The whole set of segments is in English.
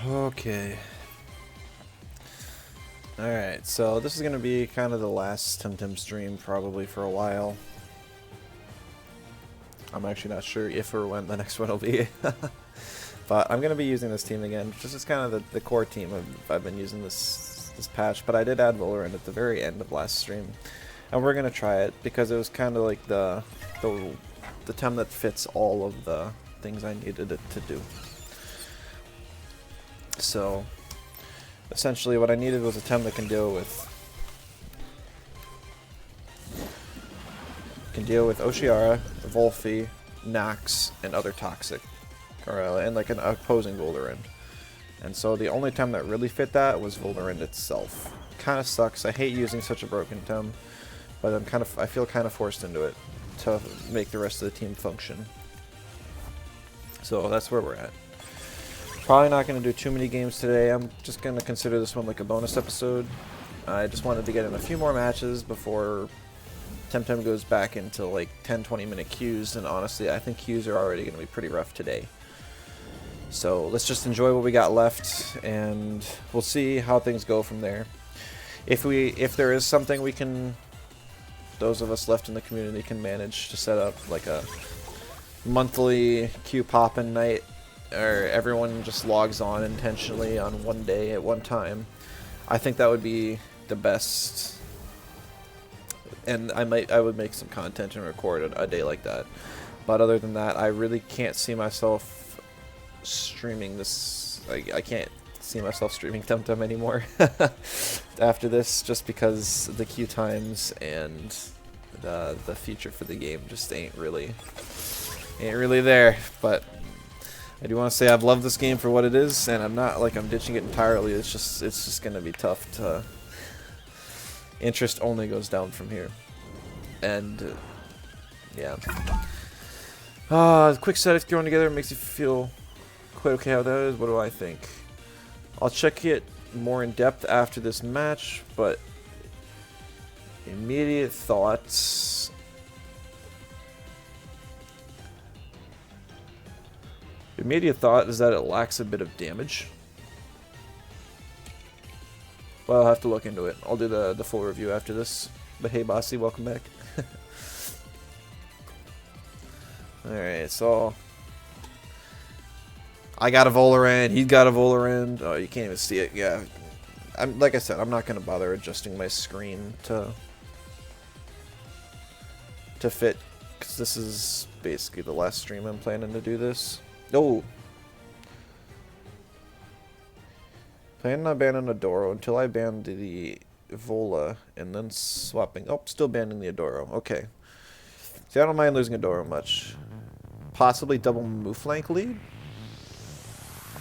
Okay. Alright, so this is going to be kind of the last Temtem stream probably for a while. I'm actually not sure if or when the next one will be. But I'm going to be using this team again. This is kind of the core team I've been using this patch. But I did add Volarend at the very end of last stream. And we're going to try it because it was kind of like the tem that fits all of the things I needed it to do. So essentially what I needed was a tem that can deal with Oshiara, Volfi, Nax, and other toxic, and like an opposing Volarend. And so the only tem that really fit that was Volarend itself. Kind of sucks. I hate using such a broken tem, but I feel kind of forced into it to make the rest of the team function. So that's where we're at. Probably not going to do too many games today. I'm just going to consider this one like a bonus episode. I just wanted to get in a few more matches before Temtem goes back into like 10-20 minute queues, and honestly I think queues are already going to be pretty rough today. So let's just enjoy what we got left and we'll see how things go from there. If there is something we can, those of us left in the community can manage to set up like a monthly queue poppin' night, or everyone just logs on intentionally on one day at one time, I think that would be the best. And I would make some content and record a day like that. But other than that, I really can't see myself streaming this. I can't see myself streaming Temtem anymore after this, just because the queue times and the future for the game just ain't really there. But I do want to say I've loved this game for what it is, and I'm not like I'm ditching it entirely. It's just gonna be tough to. Interest only goes down from here, and yeah. Quick set thrown together makes you feel quite okay how that is. What do I think? I'll check it more in depth after this match, but immediate thoughts. Immediate thought is that it lacks a bit of damage. Well, I'll have to look into it. I'll do the full review after this. But hey, Bossy, welcome back. Alright, so I got a Volarend, he's got a Volarend. Oh, you can't even see it. Yeah, like I said, I'm not going to bother adjusting my screen to fit, because this is basically the last stream I'm planning to do this. Oh! Planning on banning Adoro until I ban the Vola and then swapping. Oh, still banning the Adoro. Okay. See, I don't mind losing Adoro much. Possibly double move flank lead?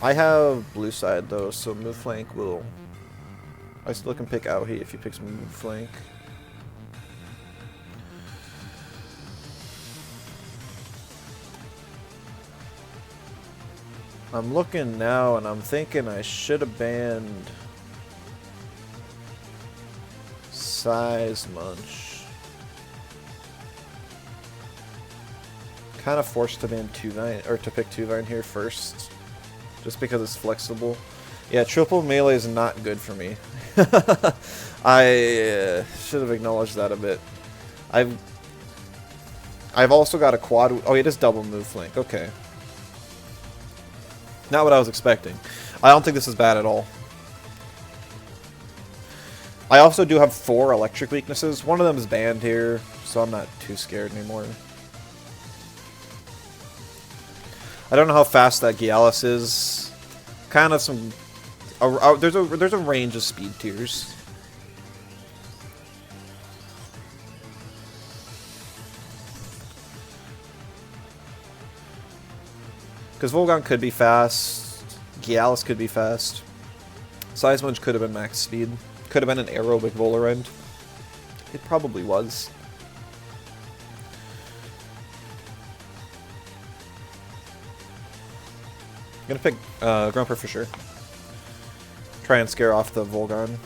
I have blue side though, so move flank will. I still can pick Aohi if he picks move flank. I'm looking now and I'm thinking I should have banned Size Munch. Kind of forced to ban Tuvine, or to pick Tuvine here first, just because it's flexible. Yeah, triple melee is not good for me. I should have acknowledged that a bit. I've also got a quad. Oh, it is double move flank. Okay. Not what I was expecting. I don't think this is bad at all. I also do have 4 electric weaknesses. One of them is banned here, so I'm not too scared anymore. I don't know how fast that Gialis is. Kind of some. There's a range of speed tiers. Because Volgon could be fast, Gialis could be fast, Seismunch could have been max speed, could have been an aerobic Volarend. It probably was. I'm gonna pick Grumper for sure. Try and scare off the Volgon.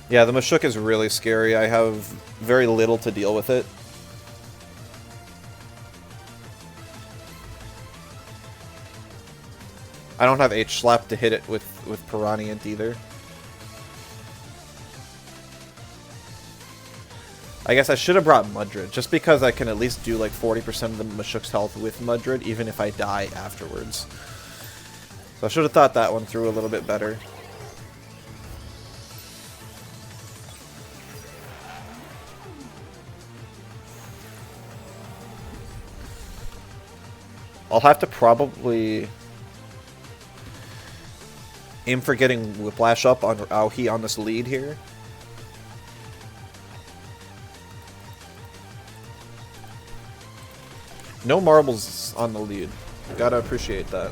Yeah, the Mashuk is really scary. I have very little to deal with it. I don't have H-Slap to hit it with Piranhient either. I guess I should have brought Mudred, just because I can at least do like 40% of the Mashuk's health with Mudred, even if I die afterwards. So I should have thought that one through a little bit better. I'll have to probably aim for getting Whiplash up on Aohi on this lead here. No marbles on the lead. Gotta appreciate that.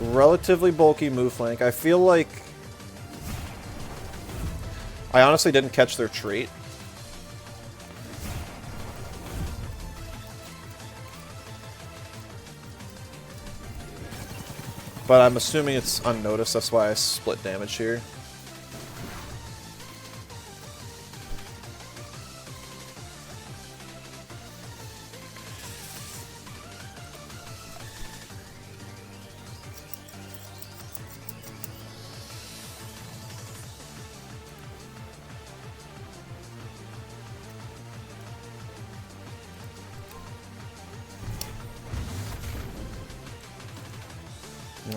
Relatively bulky move flank. I feel like I honestly didn't catch their trait. But I'm assuming it's unnoticed, that's why I split damage here.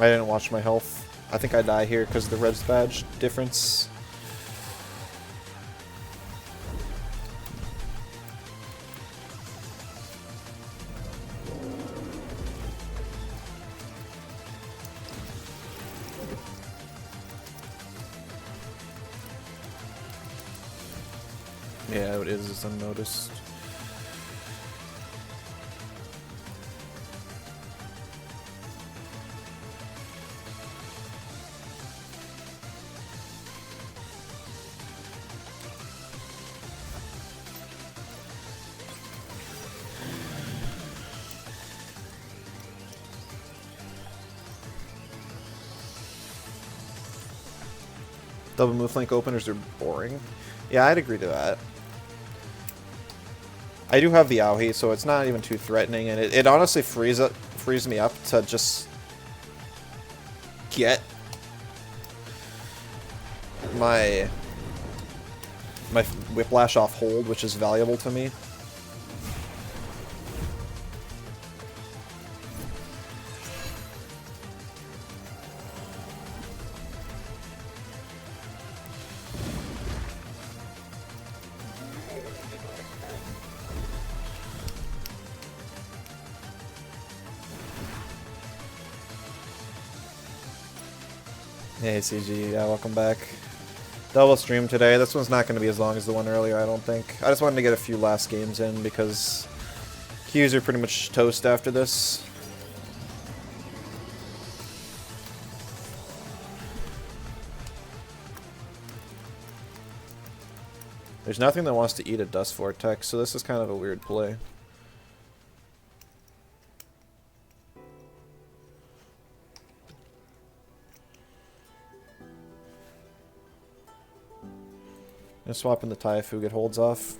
I didn't watch my health. I think I die here because of the res badge difference. Yeah, it is. It's unnoticed. Double move flank openers are boring. Yeah, I'd agree to that. I do have the Aohi, so it's not even too threatening, and it honestly frees me up to just get my Whiplash off hold, which is valuable to me. Hey CG, yeah, welcome back. Double stream today. This one's not going to be as long as the one earlier, I don't think. I just wanted to get a few last games in because queues are pretty much toast after this. There's nothing that wants to eat a Dust Vortex, so this is kind of a weird play. Gonna swap in the Typhug, it holds off.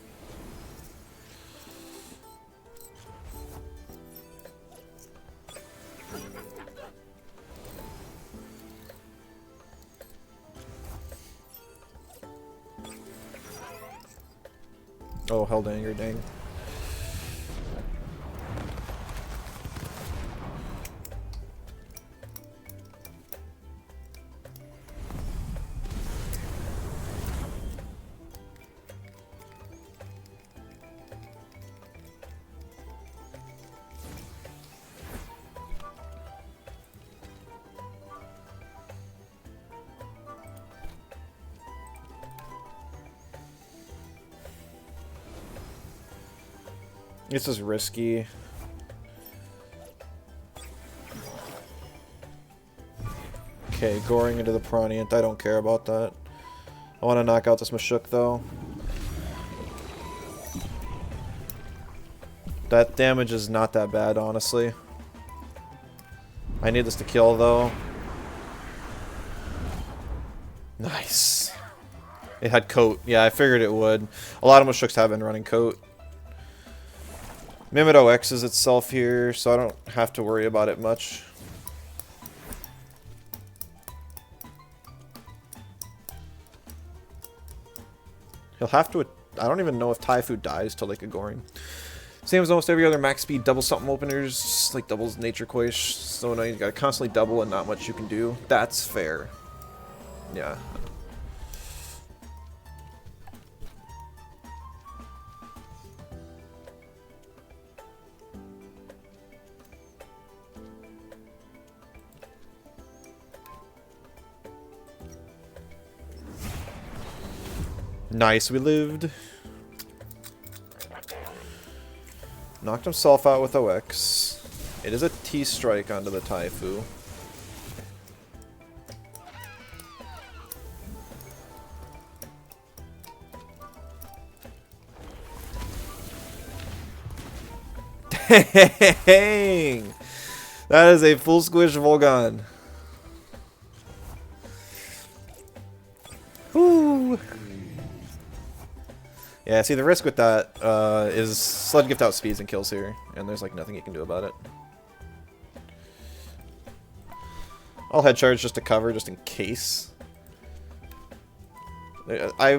Oh, hell dang, dang. This is risky. Okay, goring into the Piranhient. I don't care about that. I want to knock out this Mashuk though. That damage is not that bad, honestly. I need this to kill though. Nice. It had coat. Yeah, I figured it would. A lot of Mashuks have been running coat. Mimido X's itself here, so I don't have to worry about it much. He'll have to... I don't even know if Taifu dies till like a Goring. Same as almost every other max speed double something openers, like doubles Nature Quish. So now you gotta constantly double and not much you can do. That's fair. Yeah. Nice, we lived. Knocked himself out with OX. It is a T-strike onto the Taifu. Dang! That is a full squish Volgon. Whoo! Yeah, see, the risk with that is Sludge Gift out speeds and kills here, and there's like nothing you can do about it. I'll head charge just to cover, just in case. I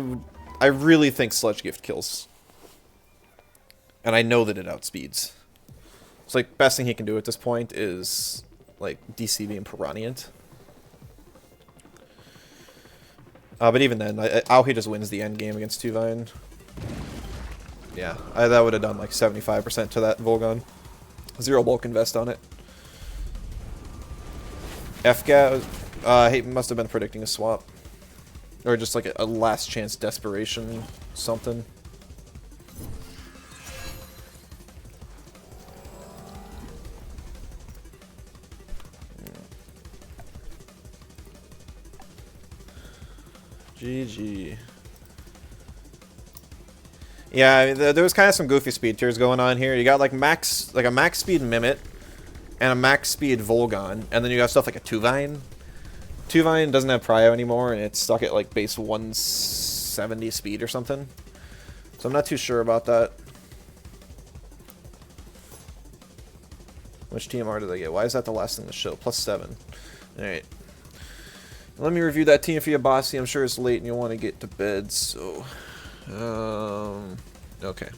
really think Sludge Gift kills. And I know that it outspeeds. So like, best thing he can do at this point is like DC being Piranhient. But even then, Aohi just wins the end game against Tuvine. Yeah, that would have done like 75% to that Volgon. 0 bulk invest on it. FGAT, he must have been predicting a swap. Or just like a last chance desperation something. GG. Yeah, I mean, there was kind of some goofy speed tiers going on here. You got like a max speed Mimit and a max speed Volgon, and then you got stuff like a Tuvine. Tuvine doesn't have Prio anymore, and it's stuck at like base 170 speed or something. So I'm not too sure about that. Which TMR did they get? Why is that the last thing to show? +7. Alright. Let me review that team for you, Bossy. I'm sure it's late and you'll want to get to bed, so... okay.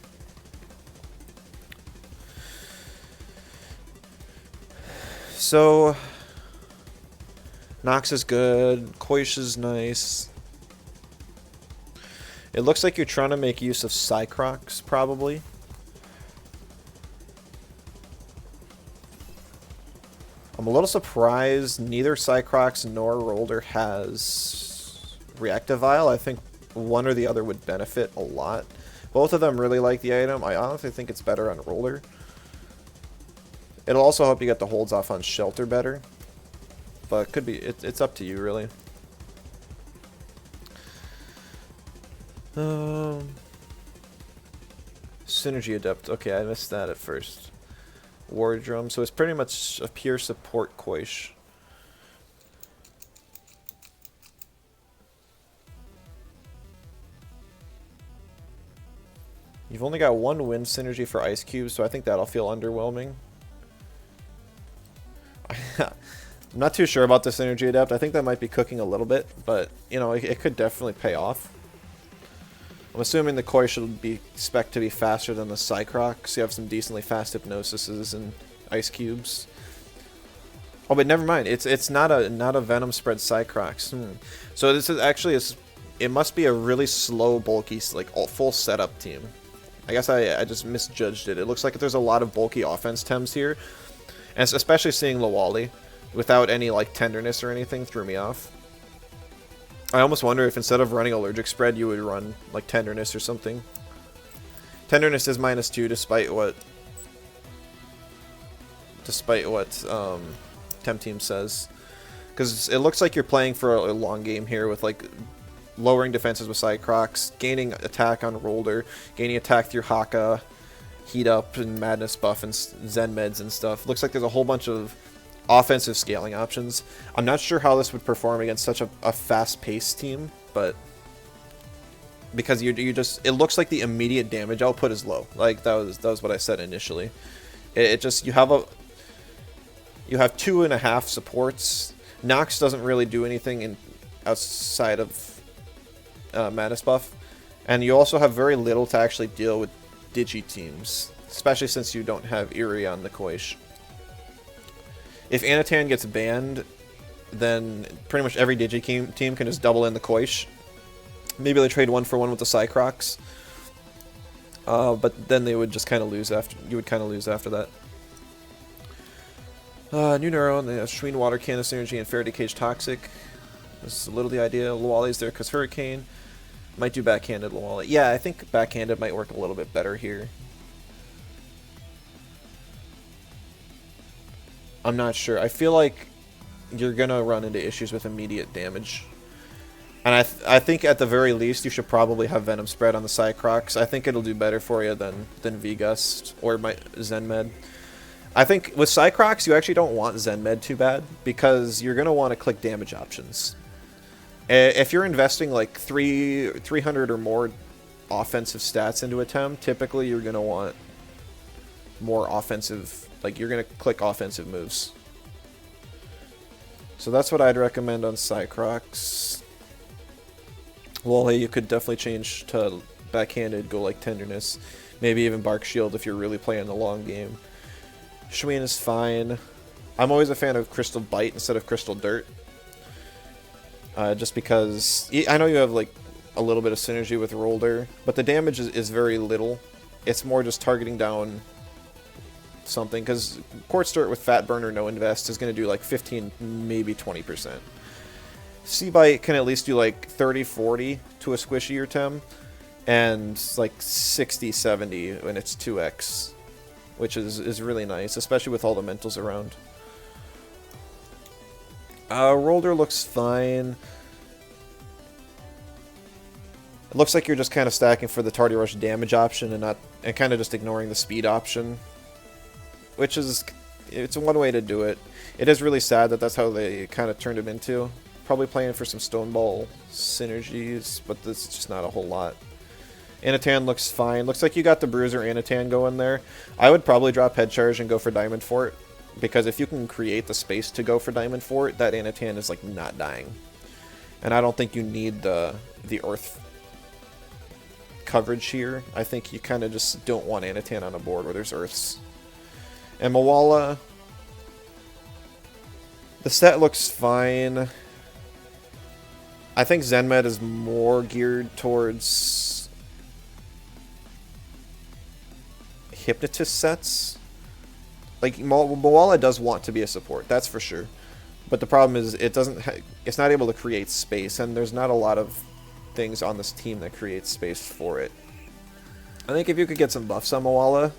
So, Nox is good, Koish is nice. It looks like you're trying to make use of Cycrox, probably. I'm a little surprised neither Cycrox nor Rolder has Reactive Vial. I think one or the other would benefit a lot. Both of them really like the item. I honestly think it's better on Rolder. It'll also help you get the holds off on Shelter better. But it could be, it's up to you, really. Synergy Adept. Okay, I missed that at first. War Drum. So it's pretty much a pure support Koish. You've only got one wind synergy for Ice Cubes, so I think that'll feel underwhelming. I'm not too sure about the Synergy Adept. I think that might be cooking a little bit, but, you know, it could definitely pay off. I'm assuming the Koi should be spec to be faster than the Cycrox, so you have some decently fast Hypnosises and Ice Cubes. Oh, but never mind. It's not a Venom spread Cycrox. So this is actually it must be a really slow, bulky, like full setup team. I guess I just misjudged it. It looks like there's a lot of bulky offense Tems here, and especially seeing Lawali without any like tenderness or anything threw me off. I almost wonder if instead of running Allergic Spread, you would run like Tenderness or something. Tenderness is -2 despite what Temtem says, because it looks like you're playing for a long game here with like lowering defenses with Cycrox, gaining attack on Rolder, gaining attack through Haka, Heat Up and Madness buff and Zen meds and stuff. Looks like there's a whole bunch of offensive scaling options. I'm not sure how this would perform against such a fast-paced team, but because you just, it looks like the immediate damage output is low. Like that was what I said initially. It just, you have 2.5 supports. Nox doesn't really do anything outside of Madness buff, And you also have very little to actually deal with Digi teams, especially since you don't have Eerie on the Koish. If Anatan gets banned, then pretty much every Digi team can just double in the Koish. Maybe they trade 1-for-1 with the Cycrocs. But then they would just kind of lose after. You would kind of lose after that. New Neuro, and they have Shween, Water Cannon, Synergy, and Faraday Cage Toxic. This is a little the idea. Lawale's there because Hurricane. Might do backhanded Lawale. Yeah, I think backhanded might work a little bit better here. I'm not sure. I feel like you're going to run into issues with immediate damage. And I think at the very least you should probably have Venom Spread on the Cycrocs. I think it'll do better for you than V-Gust or Zenmed. I think with Cycrocs you actually don't want Zenmed too bad because you're going to want to click damage options. If you're investing like 300 or more offensive stats into a Tem, typically you're going to want more offensive, like you're going to click offensive moves. So that's what I'd recommend on Cycrocs. Well, hey, you could definitely change to backhanded, go like Tenderness. Maybe even Bark Shield if you're really playing the long game. Shween is fine. I'm always a fan of Crystal Bite instead of Crystal Dirt. Just because I know you have like a little bit of synergy with Rolder, but the damage is very little. It's more just targeting down something, because Quartz Dirt with Fat Burn or no invest is going to do like 15, maybe 20%. Seabite can at least do like 30-40 to a squishy or Tem, and like 60-70 when it's 2x, which is really nice, especially with all the mentals around. Rolder looks fine. It looks like you're just kind of stacking for the Tardy Rush damage option and kind of just ignoring the speed option, which is, it's one way to do it. It is really sad that that's how they kind of turned him into. Probably playing for some Stone Ball synergies, but this is just not a whole lot. Anatan looks fine. Looks like you got the Bruiser Anatan going there. I would probably drop Head Charge and go for Diamond Fort, because if you can create the space to go for Diamond Fort, that Anatan is like not dying. And I don't think you need the Earth coverage here. I think you kind of just don't want Anatan on a board where there's Earths. And Mawala, the set looks fine. I think Zenmed is more geared towards Hypnotist sets. Like, Mawala does want to be a support, that's for sure. But the problem is it's not able to create space, and there's not a lot of things on this team that create space for it. I think if you could get some buffs on Mawala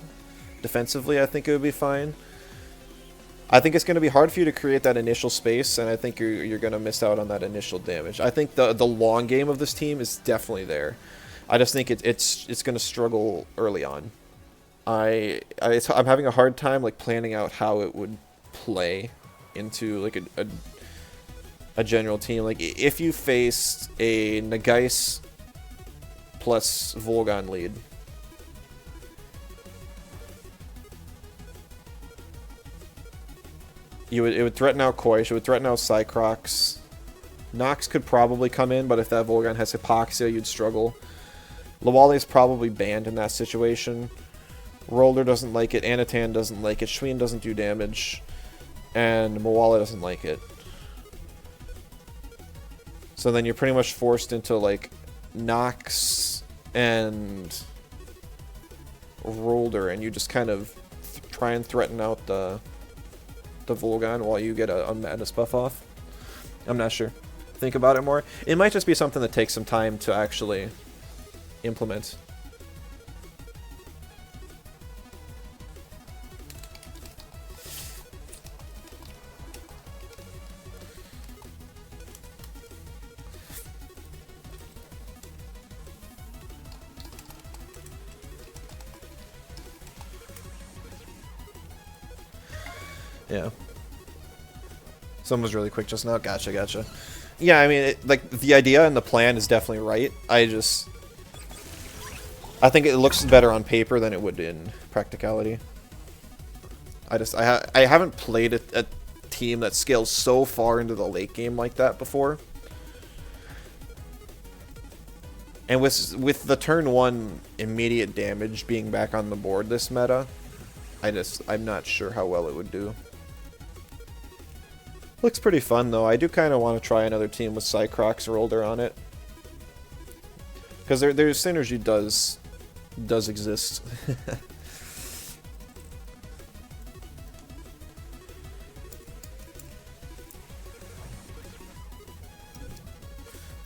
defensively, I think it would be fine. I think it's going to be hard for you to create that initial space, and I think you're going to miss out on that initial damage. I think the long game of this team is definitely there. I just think it's going to struggle early on. I'm having a hard time like planning out how it would play into like a general team. Like if you faced a Nagais plus Volgon lead, it would threaten out Koish, it would threaten out Cycrocs. Nox could probably come in, but if that Volgon has Hypoxia, you'd struggle. Lawale is probably banned in that situation. Rolder doesn't like it, Anatan doesn't like it, Shween doesn't do damage, and Mawala doesn't like it. So then you're pretty much forced into like Nox and Rolder, and you just kind of try and threaten out the Volgon while you get a madness buff off. I'm not sure. Think about it more. It might just be something that takes some time to actually implement. Yeah. Someone was really quick just now. Gotcha. Yeah, I mean, like, the idea and the plan is definitely right. I think it looks better on paper than it would in practicality. I haven't played a team that scales so far into the late game like that before. And with the turn 1 immediate damage being back on the board this meta, I'm not sure how well it would do. Looks pretty fun though. I do kind of want to try another team with Cycrox or older on it. Because their synergy does exist.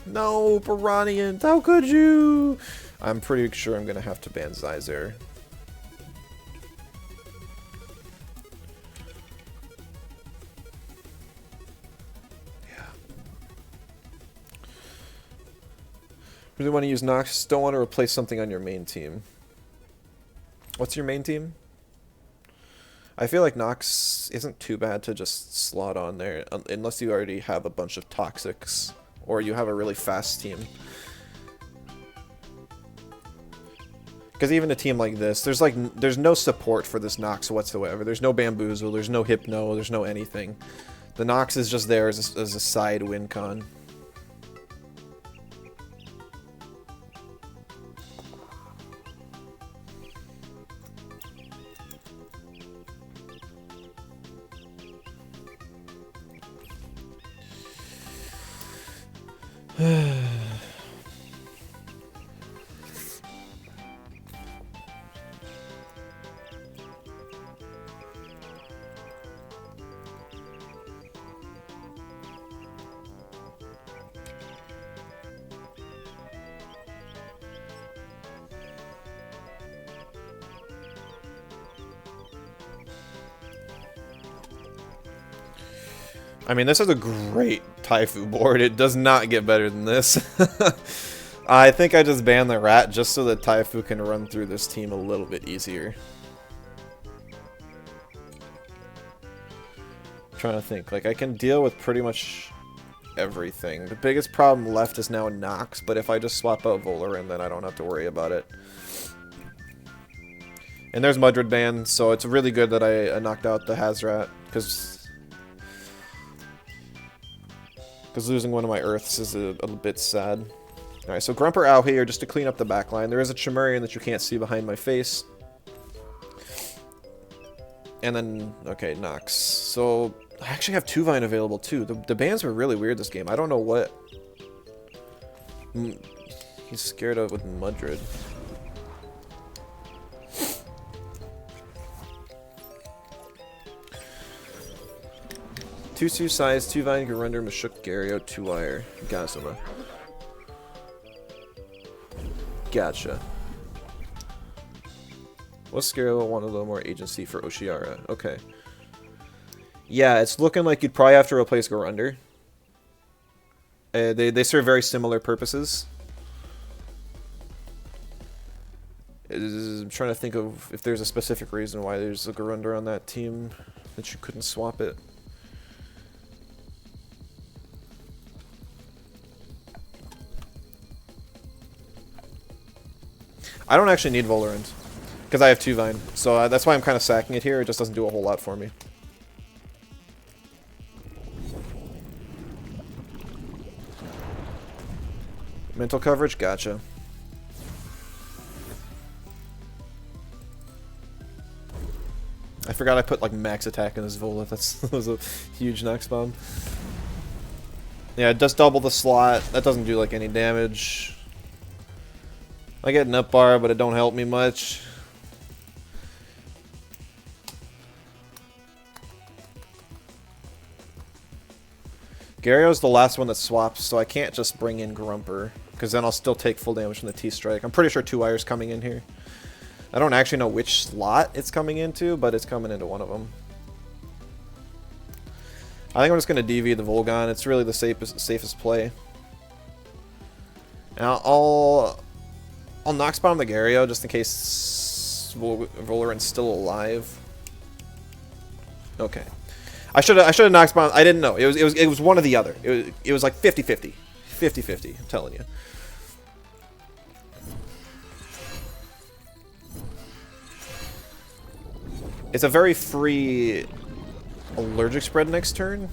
No, Baranian, how could you? I'm pretty sure I'm gonna have to ban Zyzer. Yeah. Really want to use Nox? Don't want to replace something on your main team. What's your main team? I feel like Nox isn't too bad to just slot on there, unless you already have a bunch of Toxics. Or you have a really fast team. Because even a team like this, there's no support for this Nox whatsoever. There's no Bamboozle, there's no Hypno, there's no anything. The Nox is just there as a side win con. I mean, this is a great Taifu board. It does not get better than this. I think I just banned the rat just so that Taifu can run through this team a little bit easier. I'm trying to think. Like, I can deal with pretty much everything. The biggest problem left is now Nox, but if I just swap out Volarend, then I don't have to worry about it. And there's Mudred ban, so it's really good that I knocked out the Hazrat, because losing one of my Earths is a bit sad. Alright, so Grumper out here just to clean up the backline. There is a Chimerian that you can't see behind my face. And then, okay, Nox. So, I actually have 2-Vine available too. The bans were really weird this game. I don't know what he's scared of with Mudred. Two size, 2-Vine, Garunder, Mashuk, Gario, 2-Wire, Gazuma. Gotcha. What's scary about one of the more agency for Oshiara? Okay. Yeah, it's looking like you'd probably have to replace Garunder. They serve very similar purposes. I'm trying to think of if there's a specific reason why there's a Garunder on that team that you couldn't swap it. I don't actually need Volarend, because I have 2-Vine, so that's why I'm kind of sacking it here. It just doesn't do a whole lot for me. Mental coverage? Gotcha. I forgot I put like max attack in this Vola. That was a huge Nox bomb. Yeah, it does double the slot. That doesn't do like any damage. I get an up bar, but it don't help me much. Gario's the last one that swaps, so I can't just bring in Grumper, because then I'll still take full damage from the T-Strike. I'm pretty sure 2-Wire's coming in here. I don't actually know which slot it's coming into, but it's coming into one of them. I think I'm just going to DV the Volgon. It's really the safest play. And I'll Nox Bomb the Gario just in case Volarend's still alive. Okay. I should have Nox Bomb. I didn't know. It was one or the other. It was like 50-50. 50-50, I'm telling you. It's a very free allergic spread next turn.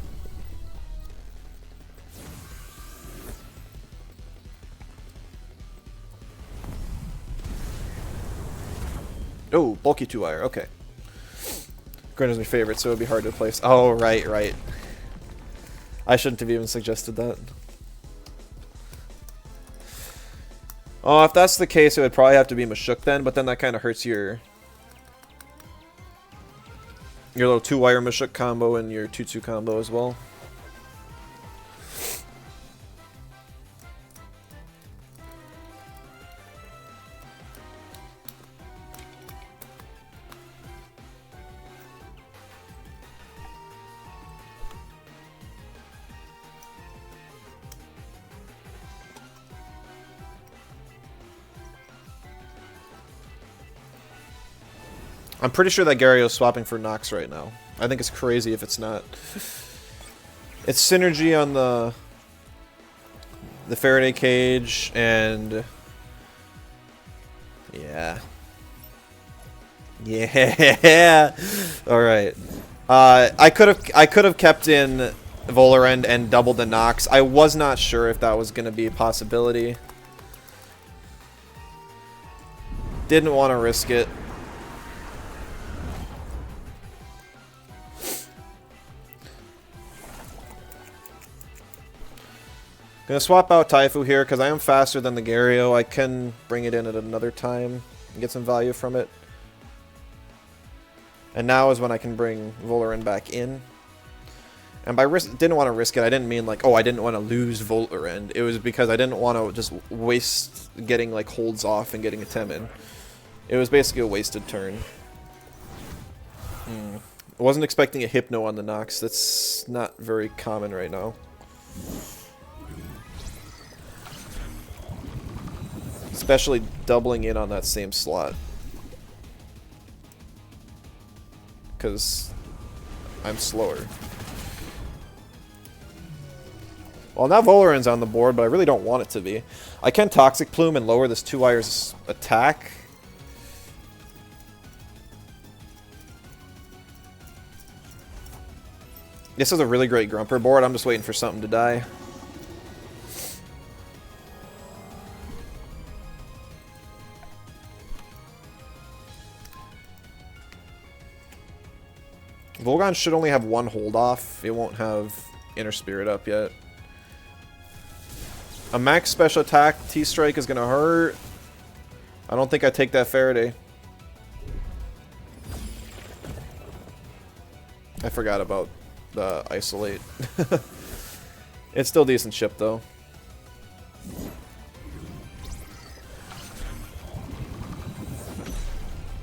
Oh, bulky 2-wire. Okay. Grinder's my favorite, so it would be hard to place. Oh, right, right. I shouldn't have even suggested that. Oh, if that's the case, it would probably have to be Mashuk then, but then that kind of hurts your little 2-wire Mashuk combo and your 2-2 combo as well. I'm pretty sure that Gario's swapping for Nox right now. I think it's crazy if it's not. It's synergy on the Faraday cage and yeah. Yeah. All right. I could have kept in Volarend and doubled the Nox. I was not sure if that was going to be a possibility. Didn't want to risk it. Gonna swap out Taifu here because I am faster than the Gario. I can bring it in at another time and get some value from it. And now is when I can bring Volarend back in. And by didn't want to risk it, I didn't mean like, oh, I didn't want to lose Volarend. It was because I didn't want to just waste getting like holds off and getting a Tem in. It was basically a wasted turn. I wasn't expecting a Hypno on the Nox. That's not very common right now. Especially doubling in on that same slot. Because I'm slower. Well, now Volarend's on the board, but I really don't want it to be. I can Toxic Plume and lower this 2-wire's attack. This is a really great Grumper board. I'm just waiting for something to die. Volgon should only have one hold off. It won't have Inner Spirit up yet. A max special attack T-Strike is going to hurt. I don't think I take that Faraday. I forgot about the Isolate. It's still decent ship though.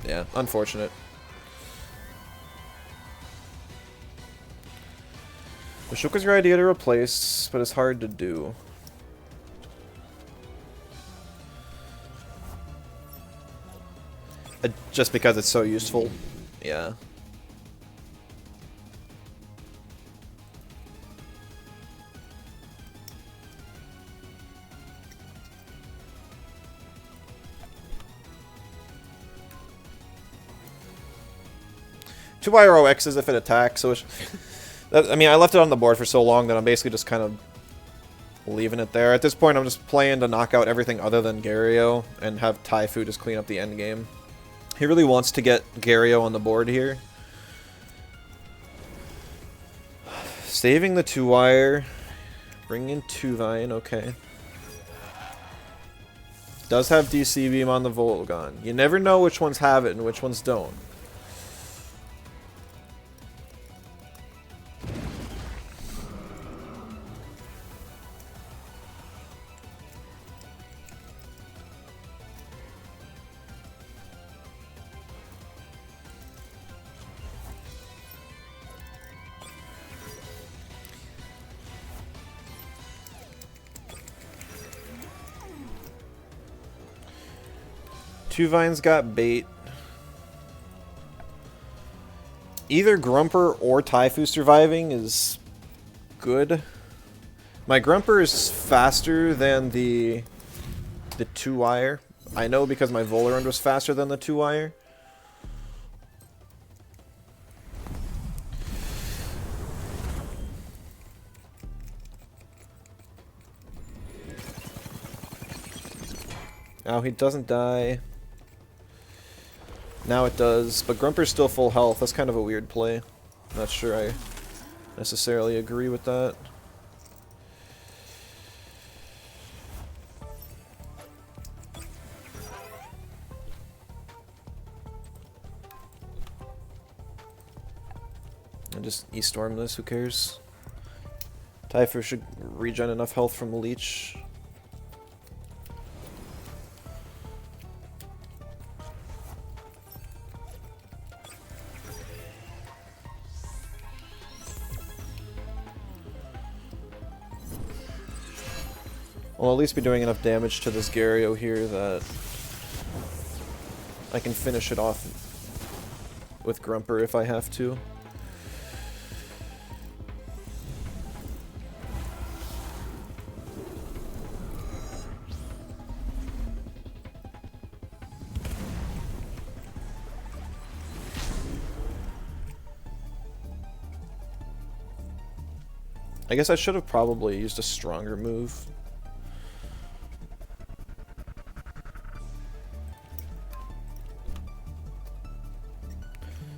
Yeah, unfortunate. Mashuka's your idea to replace, but it's hard to do. Just because it's so useful. Yeah. Two wire X's if it attacks, so it's I mean, I left it on the board for so long that I'm basically just kind of leaving it there. At this point, I'm just playing to knock out everything other than Gario and have Taifu just clean up the end game. He really wants to get Gario on the board here. Saving the 2-wire. Bring in 2-Vine, okay. Does have DC Beam on the Volgon. You never know which ones have it and which ones don't. Two Vines got bait. Either Grumper or Taifu surviving is good. My Grumper is faster than the 2-wire. I know because my Volarend was faster than the 2-wire. Now he doesn't die. Now it does, but Grumper's still full health. That's kind of a weird play. Not sure I necessarily agree with that. And just E-Storm this, who cares? Typhoon should regen enough health from the leech. Well, at least be doing enough damage to this Gario here that I can finish it off with Grumper if I have to. I guess I should have probably used a stronger move.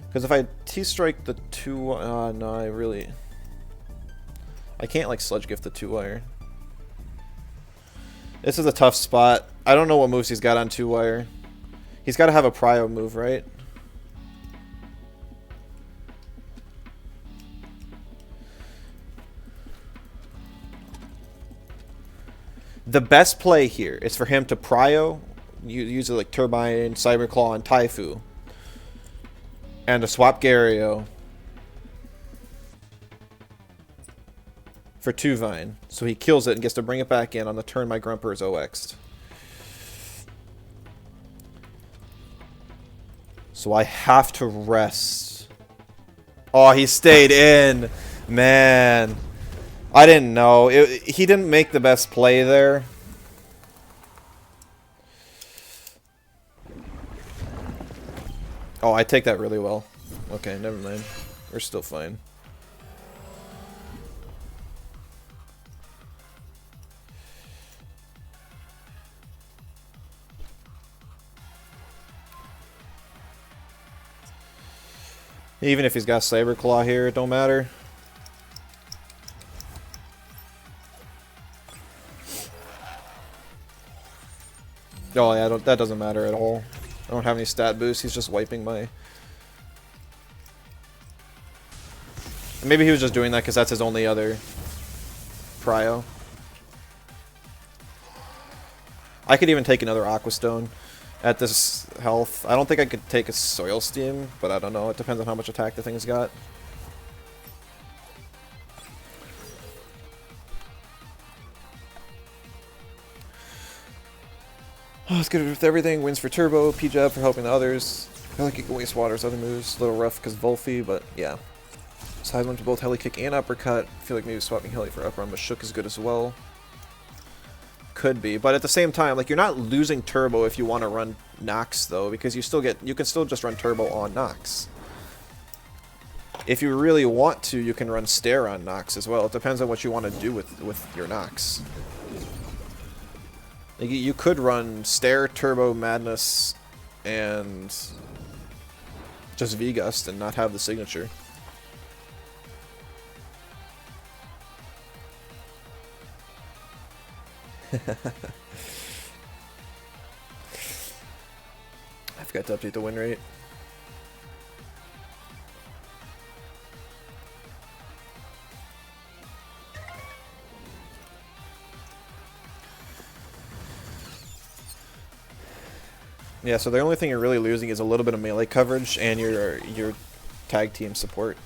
Because if I T-strike the 2... no, I can't, like, Sludge Gift the 2-wire. This is a tough spot. I don't know what moves he's got on 2-wire. He's got to have a prio move, right? The best play here is for him to prio, use it like Turbine, Cyberclaw, and Taifu. And to swap Gario for 2 Vine. So he kills it and gets to bring it back in on the turn my Grumper is OX'd. So I have to rest. Oh, he stayed in. Man. I didn't know. He didn't make the best play there. Oh, I take that really well. Okay, never mind. We're still fine. Even if he's got Saberclaw here, it don't matter. Oh yeah, that doesn't matter at all. I don't have any stat boosts, he's just wiping my... Maybe he was just doing that because that's his only other prio. I could even take another Aqua Stone at this health. I don't think I could take a Soil Steam, but I don't know. It depends on how much attack the thing's got. Oh, it's good with everything. Wins for Turbo, P-Jab for helping the others. I like Wastewater's other moves. A little rough because Volphy, but yeah. Side one to both Heli Kick and Uppercut. I feel like maybe swapping Heli for Upper on Mashuk is good as well. Could be, but at the same time, like, you're not losing Turbo if you want to run Nox though, because you can still just run Turbo on Nox. If you really want to, you can run Stare on Nox as well. It depends on what you want to do with your Nox. Like, you could run Stare, Turbo, Madness, and just V-Gust and not have the signature. I forgot to update the win rate. Yeah, so the only thing you're really losing is a little bit of melee coverage and your tag team support.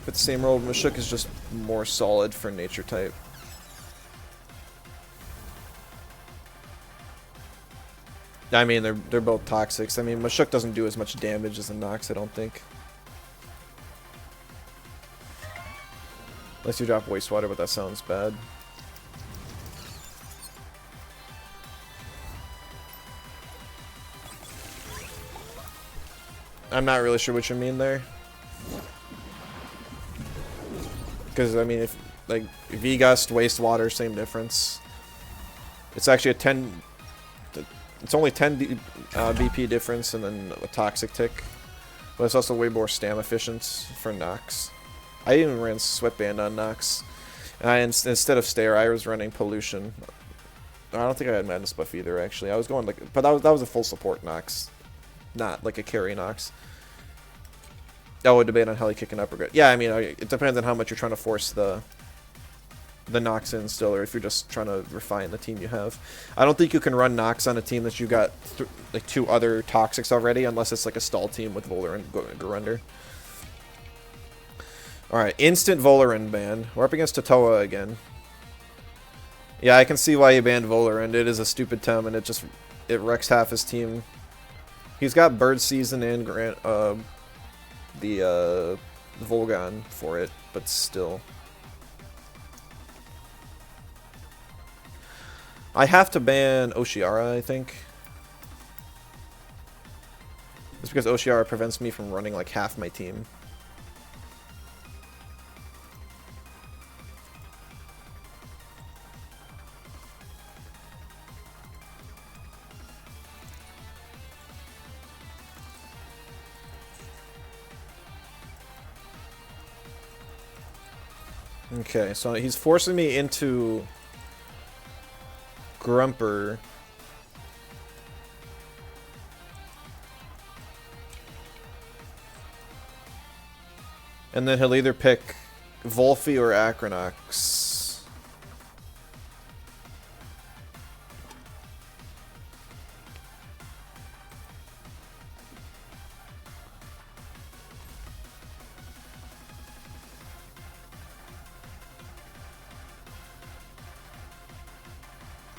But the same role, Mashuk is just more solid for nature type. I mean, they're both toxics. I mean, Mashuk doesn't do as much damage as a Nox, I don't think. Unless you drop Wastewater, but that sounds bad. I'm not really sure what you mean there. Because, I mean, if, like, V-Gust, Wastewater, same difference. It's actually a 10... It's only 10 BP difference and then a toxic tick. But it's also way more stam efficient for Nox. I even ran Sweatband on Nox. And instead of Stare, I was running Pollution. I don't think I had Madness buff either, actually. I was going like... But that was a full support Nox. Not like a carry Nox. Oh, a debate on Heli Kick and Uppercut. Yeah, I mean, it depends on how much you're trying to force the Nox in still, or if you're just trying to refine the team you have. I don't think you can run Nox on a team that you got like 2 other Toxics already, unless it's like a stall team with Volarend and Garunder. Alright, instant Volarend ban. We're up against Totoa again. Yeah, I can see why he banned Volarend. It is a stupid Tem, and it wrecks half his team. He's got Bird Season and the Volgon for it, but still. I have to ban Oshiara, I think. Just because Oshiara prevents me from running like half my team. Okay, so he's forcing me into Grumper. And then he'll either pick Volphy or Acronox.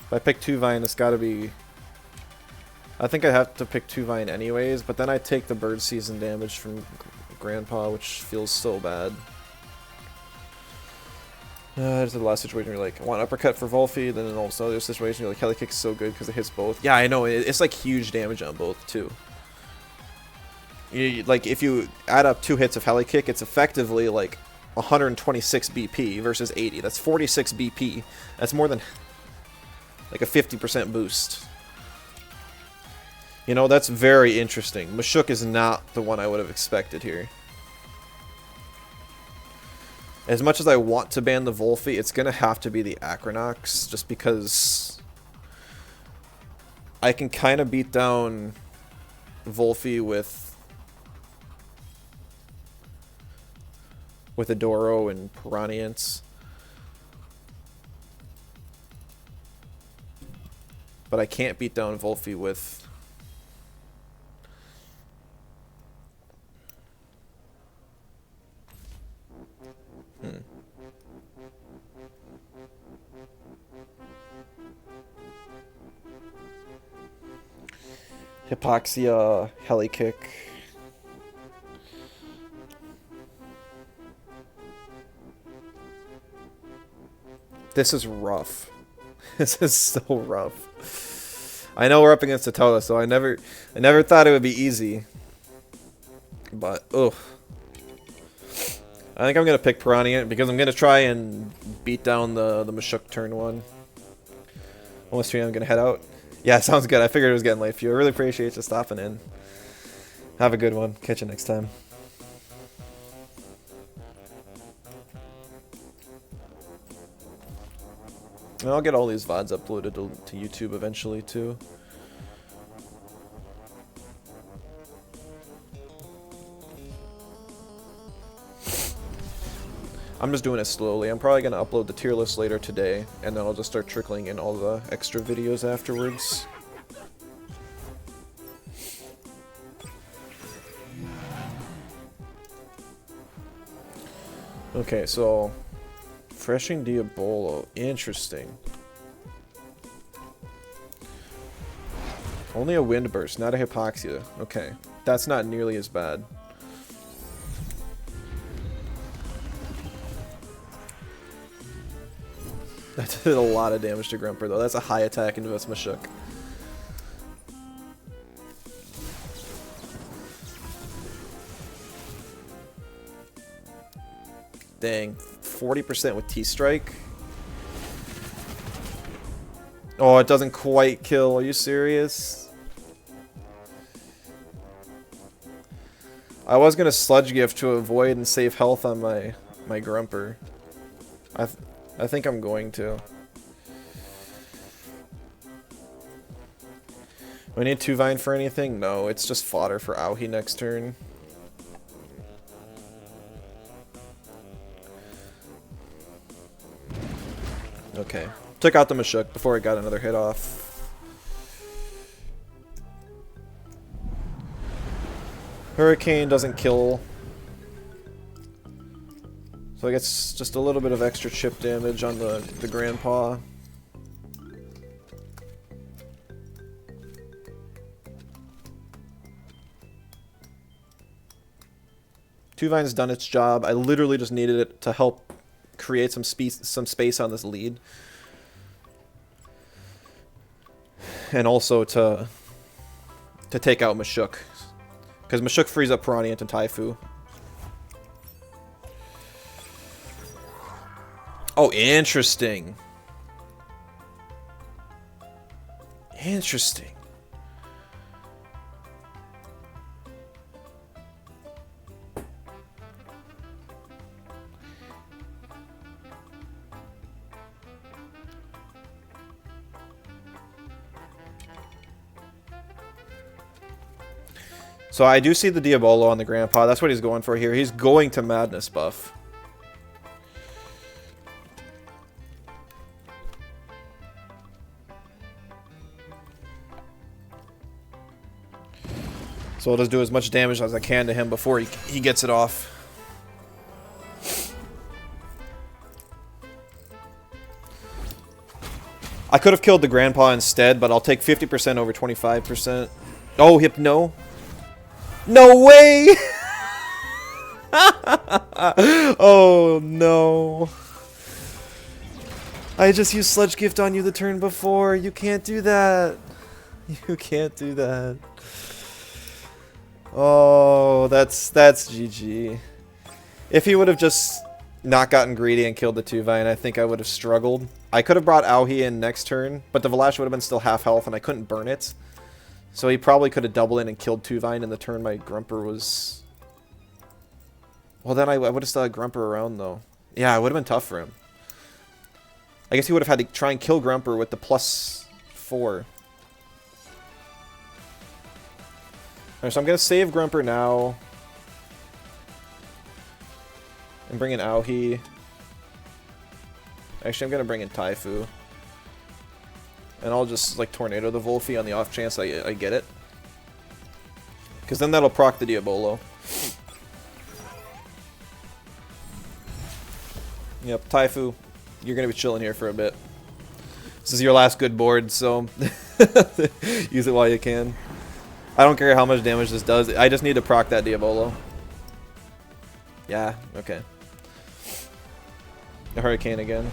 If I pick Tuvine, it's gotta be... I think I have to pick Tuvine anyways, but then I take the Bird Season damage from Grandpa, which feels so bad. There's the last situation where you're like, I want Uppercut for Volphy, then in almost another situation you're like, Heli Kick is so good because it hits both. Yeah, I know, it's like huge damage on both, too. Like, if you add up 2 hits of Heli Kick, it's effectively like 126 BP versus 80. That's 46 BP. That's more than... like a 50% boost. You know, that's very interesting. Mashuk is not the one I would have expected here. As much as I want to ban the Volphy, it's going to have to be the Acronox, just because I can kind of beat down Volphy with Adoro and Piranhians. But I can't beat down Volphy with... Hypoxia, Heli Kick. This is rough. This is so rough. I know we're up against Totoa, so I never thought it would be easy. But ugh. I think I'm gonna pick Piranha because I'm gonna try and beat down the Mashuk turn 1. Almost 3, I'm gonna head out. Yeah, sounds good. I figured it was getting late for you. I really appreciate you stopping in. Have a good one. Catch you next time. And I'll get all these VODs uploaded to YouTube eventually, too. I'm just doing it slowly. I'm probably going to upload the tier list later today, and then I'll just start trickling in all the extra videos afterwards. Okay, so... Freshing Diabolo. Interesting. Only a Wind Burst, not a Hypoxia. Okay, that's not nearly as bad. That did a lot of damage to Grumper, though. That's a high attack into this Mashuk. Dang. 40% with T-Strike. Oh, it doesn't quite kill. Are you serious? I was gonna Sludge Gift to avoid and save health on my Grumper. I think I'm going to. Do I need 2 Vine for anything? No, it's just fodder for Auhi next turn. Okay. Took out the Mashuk before it got another hit off. Hurricane doesn't kill. So I guess just a little bit of extra chip damage on the Grandpa. Two Vine's done its job. I literally just needed it to help create some space on this lead. And also to take out Mashuk. Because Mashuk frees up Piranha into Taifu. Oh, interesting. Interesting. So I do see the Diabolo on the Grandpa. That's what he's going for here. He's going to Madness buff. So I'll just do as much damage as I can to him before he gets it off. I could have killed the Grandpa instead, but I'll take 50% over 25%. Oh, Hypno. No way! Oh, no. I just used Sludge Gift on you the turn before. You can't do that. You can't do that. Oh, that's GG. If he would have just not gotten greedy and killed the 2-Vine, I think I would have struggled. I could have brought Auhi in next turn, but the Valash would have been still half health and I couldn't burn it. So he probably could have doubled in and killed 2-Vine in the turn my Grumper was... Well, then I would have still had Grumper around, though. Yeah, it would have been tough for him. I guess he would have had to try and kill Grumper with the +4. Alright, so I'm going to save Grumper now. And bring in Auhi. Actually, I'm going to bring in Taifu. And I'll just, like, Tornado the Wolfie on the off chance I get it. Because then that'll proc the Diabolo. Yep, Taifu, you're going to be chilling here for a bit. This is your last good board, so use it while you can. I don't care how much damage this does. I just need to proc that Diabolo. Yeah, okay. The Hurricane again.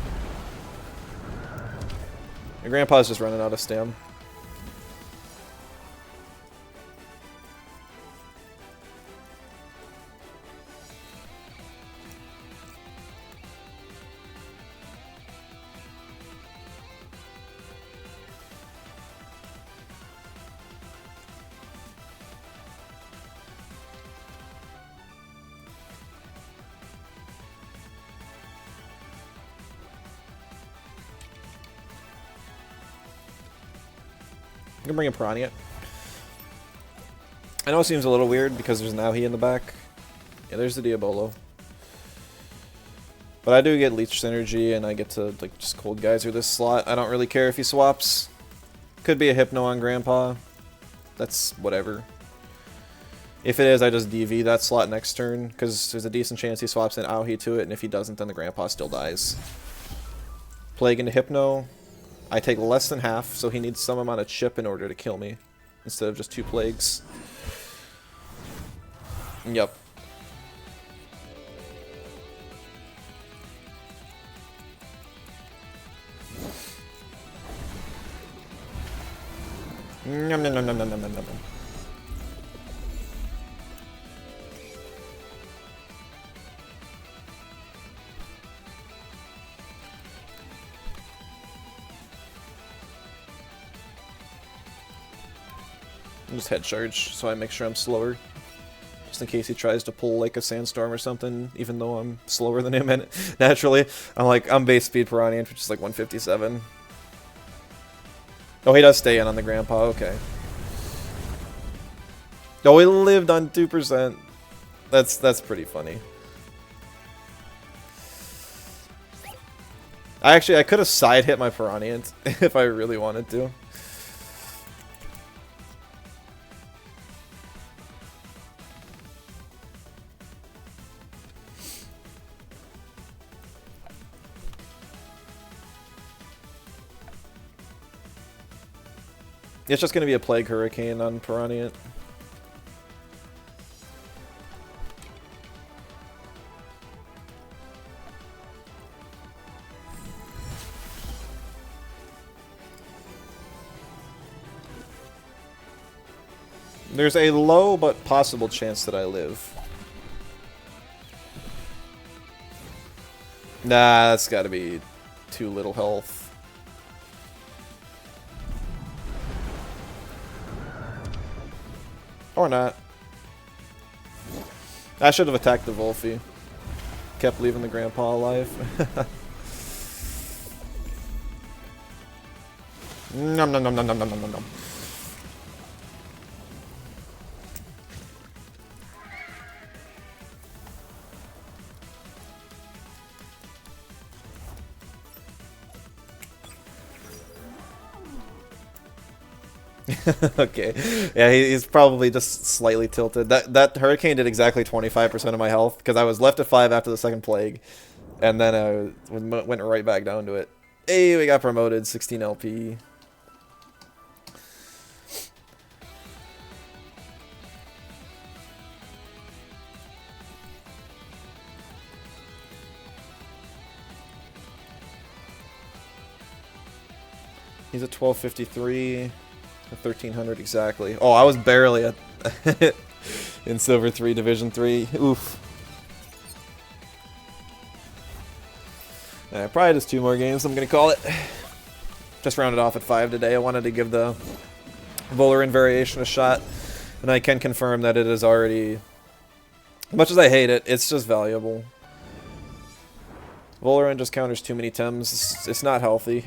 Your Grandpa's just running out of stam. I can bring in Piranha. I know it seems a little weird because there's an Auhi in the back. Yeah, there's the Diabolo. But I do get Leech Synergy and I get to like just Cold Geyser this slot. I don't really care if he swaps. Could be a Hypno on Grandpa. That's whatever. If it is, I just DV that slot next turn because there's a decent chance he swaps an Auhi to it, and if he doesn't, then the Grandpa still dies. Plague into Hypno. I take less than half, so he needs some amount of chip in order to kill me, instead of just 2 plagues. Yep. Nom nom nom nom nom nom nom nom. Just head charge, so I make sure I'm slower. Just in case he tries to pull like a sandstorm or something, even though I'm slower than him and naturally. I'm base speed Piranha, which is like 157. Oh, he does stay in on the grandpa, okay. Oh, he lived on 2%. That's pretty funny. I could have side hit my Piranha if I really wanted to. It's just gonna be a Plague Hurricane on Piranha. There's a low but possible chance that I live. Nah, that's gotta be too little health. Or not. I should have attacked the Wolfie. Kept leaving the grandpa alive. Nom nom nom nom nom nom nom nom. Okay, yeah, he's probably just slightly tilted. That hurricane did exactly 25% of my health because I was left at 5 after the second plague, and then I went right back down to it. Hey, we got promoted, 16 LP. He's at 1253. 1300 exactly. Oh, I was barely at in Silver 3 Division 3. Oof. Probably just 2 more games, I'm gonna call it. Just rounded off at 5 today. I wanted to give the Volarend variation a shot, and I can confirm that it is already, as much as I hate it, it's just valuable. Volarend just counters too many Tems. It's not healthy.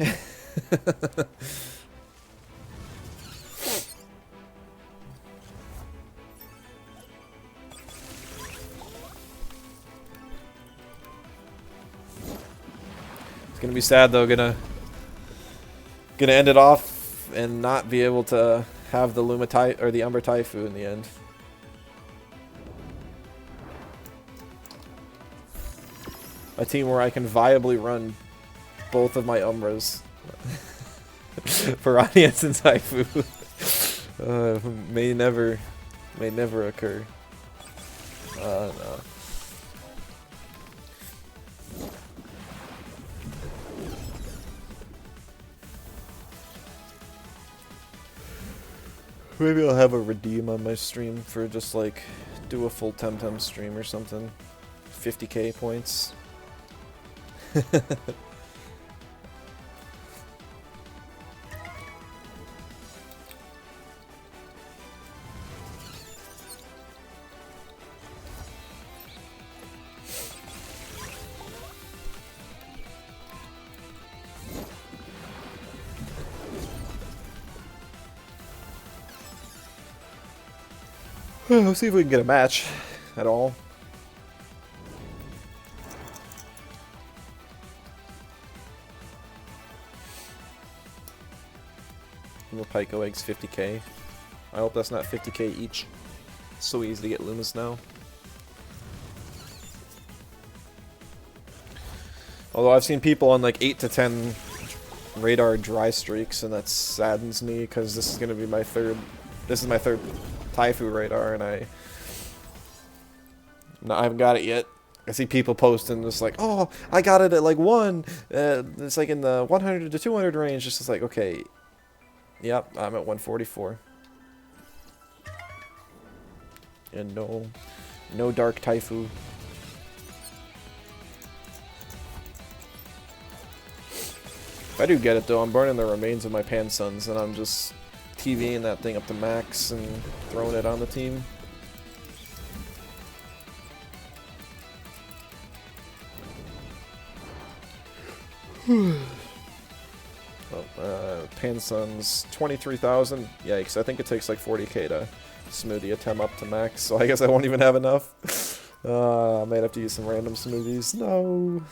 It's gonna be sad though, gonna end it off and not be able to have the or the Umber Taifu in the end. A team where I can viably run both of my Umbras. Piranhas and Taifu. May never occur. No. Maybe I'll have a redeem on my stream for just like do a full Temtem stream or something. 50k points. Let's see if we can get a match at all. Little Pyco eggs 50k. I hope that's not 50k each. It's so easy to get Lumas now. Although I've seen people on like 8 to 10 radar dry streaks, and that saddens me because this is gonna be my third. This is my third Taifu radar, and I haven't got it yet. I see people posting just like, oh, I got it at like 1. It's like in the 100 to 200 range. Just like, okay, yep, I'm at 144. And no dark Taifu. If I do get it though, I'm burning the remains of my Pansons, and I'm just TVing that thing up to max and throwing it on the team. Panson's 23,000. Yikes, I think it takes like 40k to smoothie a Tem up to max, so I guess I won't even have enough. I might have to use some random smoothies. No.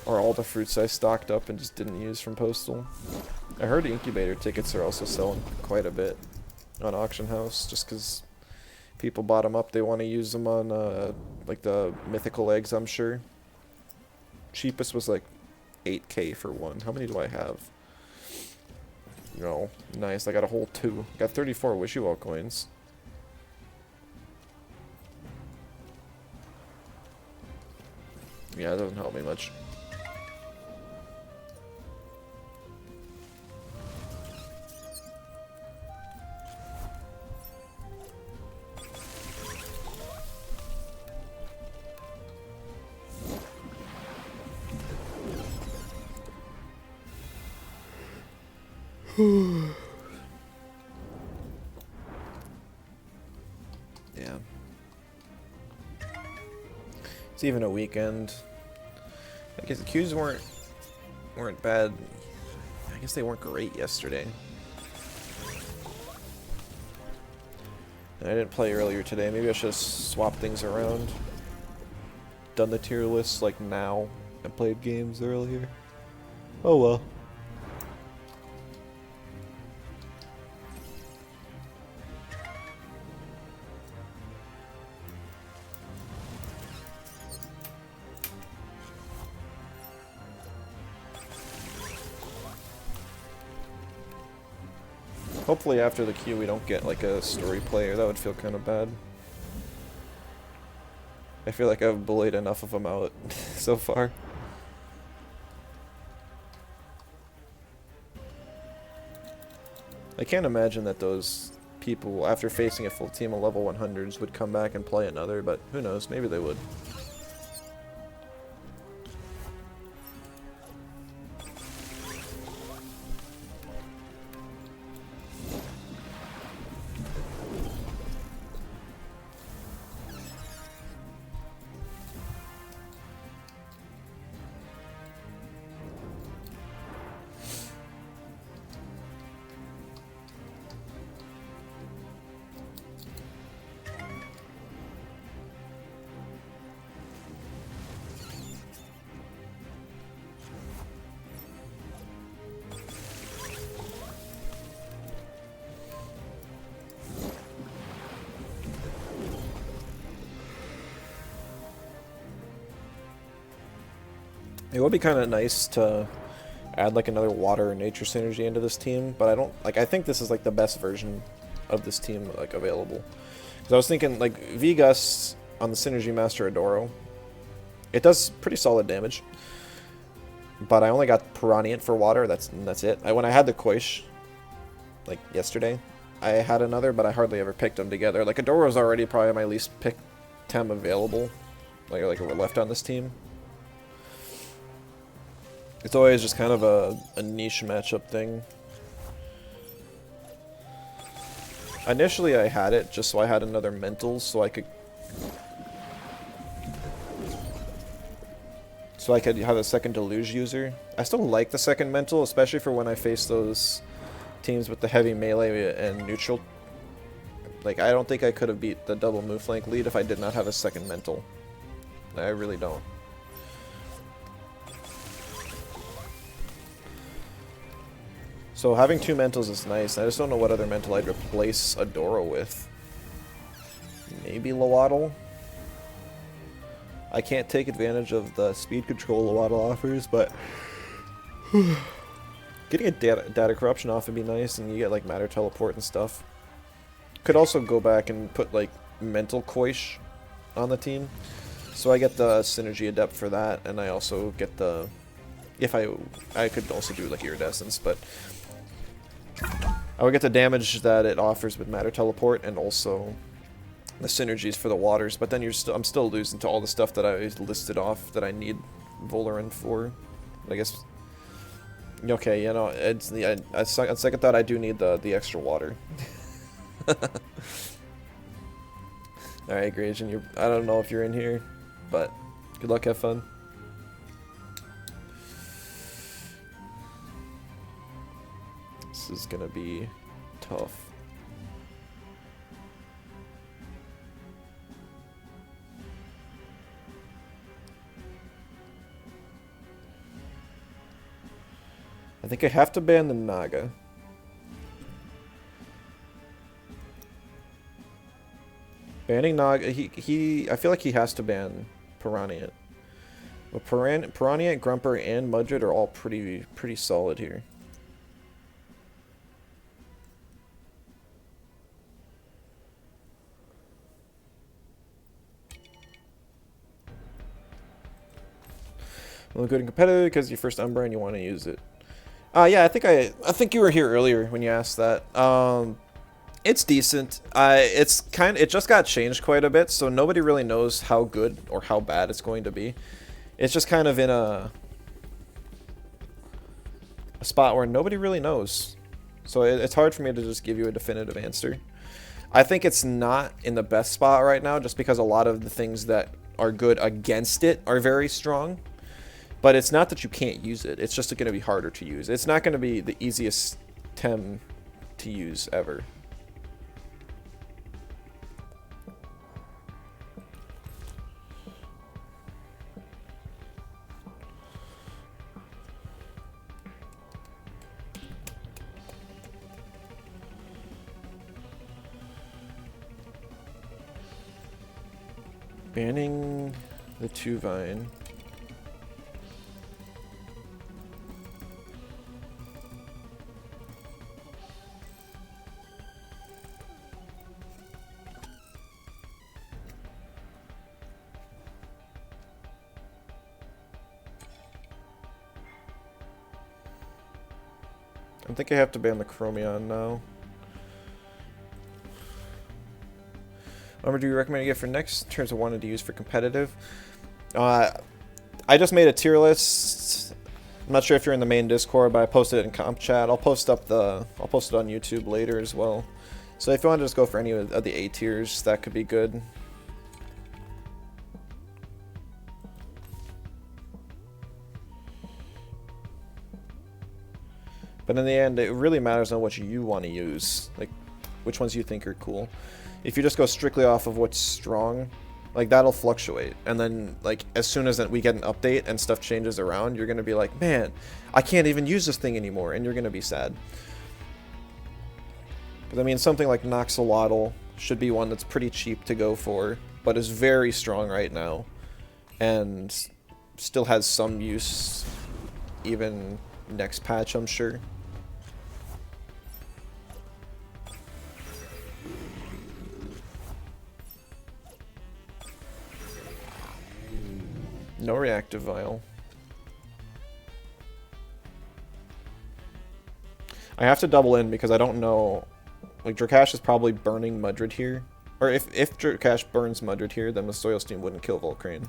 Or all the fruits I stocked up and just didn't use from Postal. I heard incubator tickets are also selling quite a bit on Auction House, just because people bought them up. They want to use them on like the mythical eggs, I'm sure. Cheapest was like 8k for one. How many do I have? No. Nice, I got a whole 2. Got 34 Wishy-Wall coins. Yeah, it doesn't help me much. Yeah. It's even a weekend. I guess the queues weren't bad. I guess they weren't great yesterday. And I didn't play earlier today. Maybe I should have swapped things around. Done the tier list like now and played games earlier. Oh well. Hopefully after the queue we don't get like a story player. That would feel kind of bad. I feel like I've bullied enough of them out so far. I can't imagine that those people, after facing a full team of level 100s, would come back and play another, but who knows, maybe they would. It would be kind of nice to add like another water or nature synergy into this team, but I don't like. I think this is like the best version of this team like available. Because I was thinking like V-Gust on the Synergy Master Adoro, it does pretty solid damage, but I only got Piranha for water. That's it. When I had the Koish like yesterday, I had another, but I hardly ever picked them together. Like Adoro's already probably my least picked Tem available, like we're left on this team. It's always just kind of a niche matchup thing. Initially I had it just so I had another mental so I could have a second deluge user. I still like the second mental, especially for when I face those teams with the heavy melee and neutral. Like I don't think I could have beat the double move flank lead if I did not have a second mental. I really don't. So having 2 mentals is nice. I just don't know what other mental I'd replace Adoro with. Maybe Lowaddle? I can't take advantage of the speed control Lowaddle offers, but getting a data corruption off would be nice, and you get like matter teleport and stuff. Could also go back and put like mental Koish on the team. So I get the synergy adept for that, and I also get the... If I could also do like iridescence, but I would get the damage that it offers with matter teleport and also the synergies for the waters, but then I'm still losing to all the stuff that I listed off that I need Volarend for. I guess Okay, you know, it's the on second thought I do need the extra water. Alright, Grazian, I don't know if you're in here, but good luck, have fun. This is gonna be tough. I think I have to ban the Naga. Banning Naga, I feel like he has to ban Piranha. But Piranha, Grumper, and Mudred are all pretty solid here. Well, good and competitive because your first Umbra and you want to use it. Yeah, I think you were here earlier when you asked that. It's decent. It just got changed quite a bit, so nobody really knows how good or how bad it's going to be. It's just kind of in a spot where nobody really knows. So it's hard for me to just give you a definitive answer. I think it's not in the best spot right now just because a lot of the things that are good against it are very strong. But it's not that you can't use it. It's just going to be harder to use. It's not going to be the easiest Tem to use ever. Banning the 2-Vine. I think I have to ban the Chromion now. What do you recommend you get for next in terms of wanting to use for competitive? I just made a tier list. I'm not sure if you're in the main Discord, but I posted it in comp chat. I'll post it on YouTube later as well. So if you want to just go for any of the A tiers, that could be good. But in the end, it really matters on what you want to use, like which ones you think are cool. If you just go strictly off of what's strong, like that'll fluctuate. And then like as soon as we get an update and stuff changes around, you're going to be like, man, I can't even use this thing anymore. And you're going to be sad. Because I mean, something like Noxolotl should be one that's pretty cheap to go for, but is very strong right now. And still has some use even next patch, I'm sure. No reactive vial. I have to double in because I don't know. Like Drakash is probably burning Mudred here. Or if Drakash burns Mudred here, then the Soil Steam wouldn't kill Volcrane.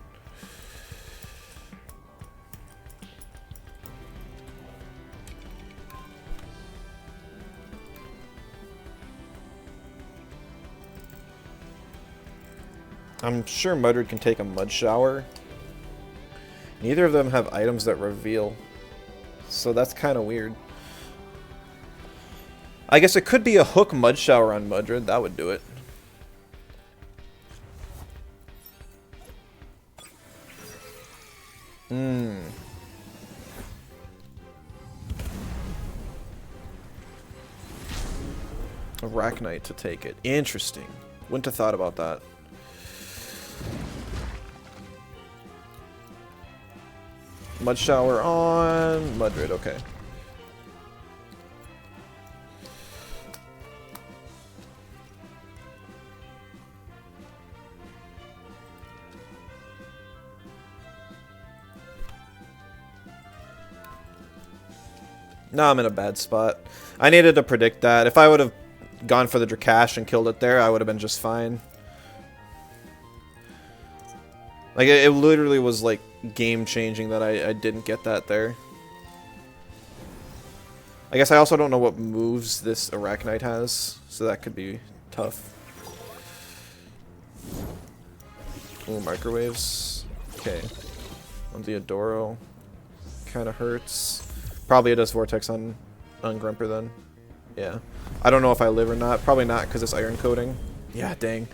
I'm sure Mudred can take a Mud Shower. Neither of them have items that reveal. So that's kind of weird. I guess it could be a hook Mud Shower on Mudred. That would do it. Arachnite to take it. Interesting. Wouldn't have thought about that. Mud Shower on Mudred, okay. Now I'm in a bad spot. I needed to predict that. If I would have gone for the Drakash and killed it there, I would have been just fine. Like, it literally was, like, game-changing that I didn't get that there. I guess I also don't know what moves this Arachnite has, so that could be tough. Ooh, microwaves. Okay. On the Adoro. Kind of hurts. Probably it does Vortex on Grumper then. Yeah. I don't know if I live or not. Probably not because it's iron coating. Yeah, dang.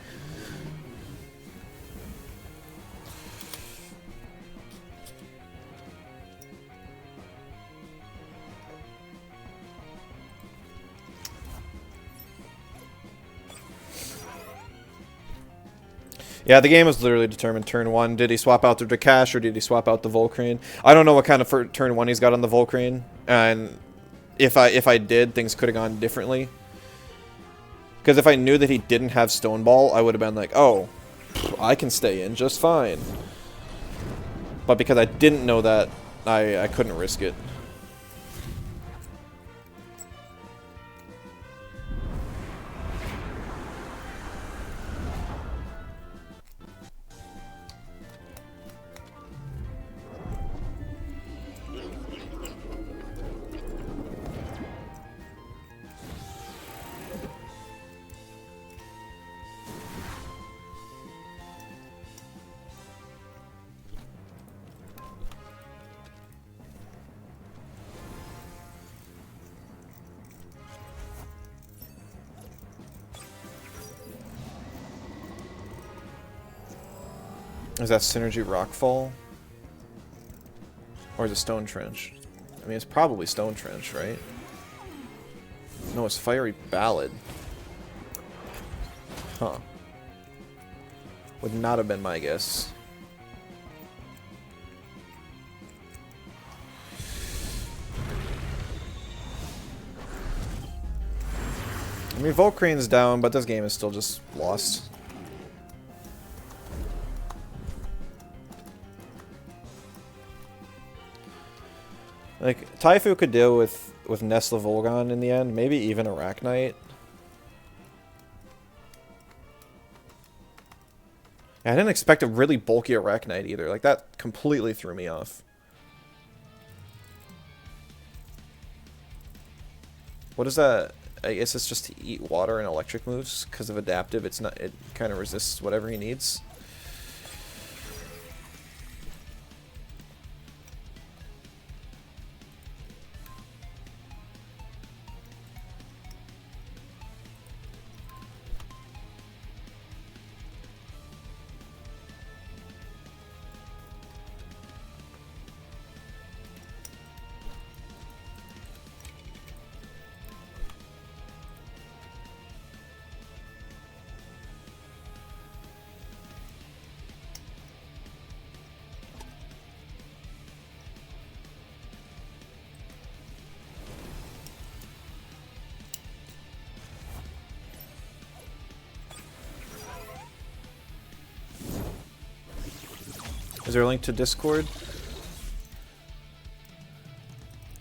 Yeah, the game was literally determined turn 1. Did he swap out the Drakash or did he swap out the Volcrane? I don't know what kind of turn 1 he's got on the Volcrane. And if I did, things could have gone differently. Because if I knew that he didn't have Stone Ball, I would have been like, oh, I can stay in just fine. But because I didn't know that, I couldn't risk it. Is that Synergy Rockfall? Or is it Stone Trench? I mean, it's probably Stone Trench, right? No, it's Fiery Ballad. Huh. Would not have been my guess. I mean, Volcrane's down, but this game is still just lost. Like, Taifu could deal with Nesla Volgon in the end, maybe even Arachnite. I didn't expect a really bulky Arachnite either. Like, that completely threw me off. What is that? I guess it's just to eat water and electric moves because of adaptive. It's not. It kind of resists whatever he needs. Is there a link to Discord?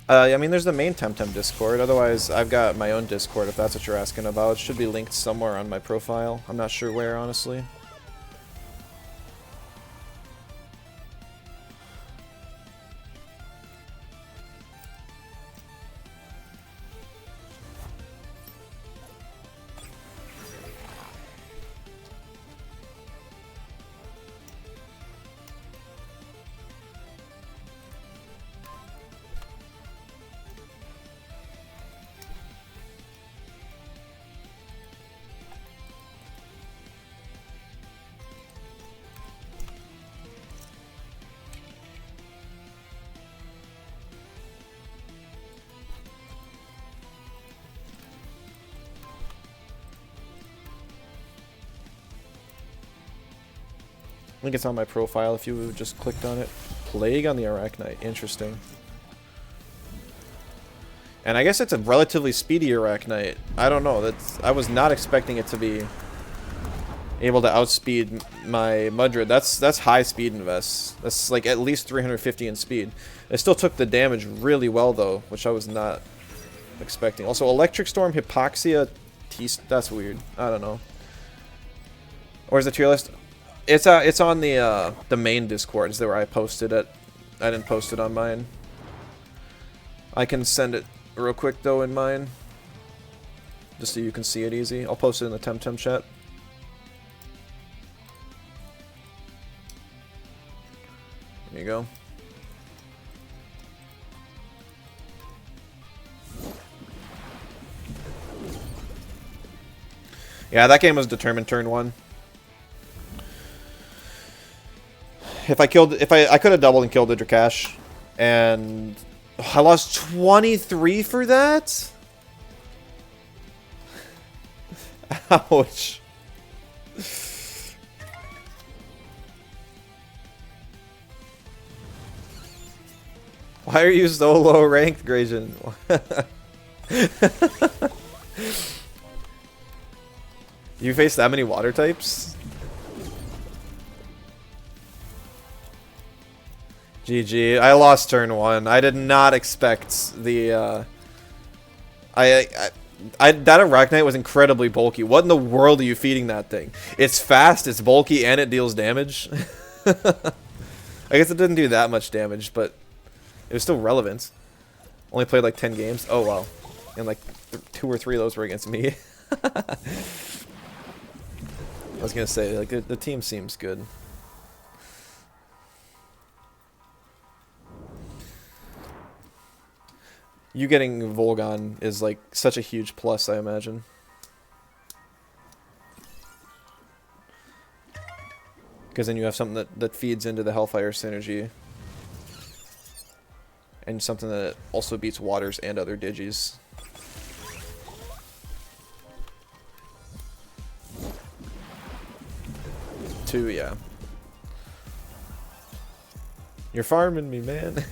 I mean, there's the main Temtem Discord. Otherwise, I've got my own Discord, if that's what you're asking about. It should be linked somewhere on my profile. I'm not sure where, honestly. I think it's on my profile if you just clicked on it. Plague on the Arachnite. Interesting. And I guess it's a relatively speedy Arachnite. I don't know. I was not expecting it to be able to outspeed my Mudred. That's high speed invest. That's like at least 350 in speed. It still took the damage really well though, which I was not expecting. Also, Electric Storm, Hypoxia, that's weird. I don't know. Or is the tier list? It's on the main Discord. Is where I posted it. I didn't post it on mine. I can send it real quick though in mine, just so you can see it easy. I'll post it in the Temtem chat. There you go. Yeah, that game was determined turn 1. If I could have doubled and killed the Drakash, and I lost 23 for that? Ouch. Why are you so low ranked, Grayson? You face that many water types? GG. I lost turn 1. I did not expect the that Arachnite was incredibly bulky. What in the world are you feeding that thing? It's fast, it's bulky, and it deals damage. I guess it didn't do that much damage, but it was still relevant. Only played like 10 games. Oh wow. And like 2 or 3 of those were against me. I was gonna say, like, the team seems good. You getting Volgon is like such a huge plus, I imagine. Because then you have something that feeds into the Hellfire synergy. And something that also beats Waters and other Digis. Two, yeah. You're farming me, man.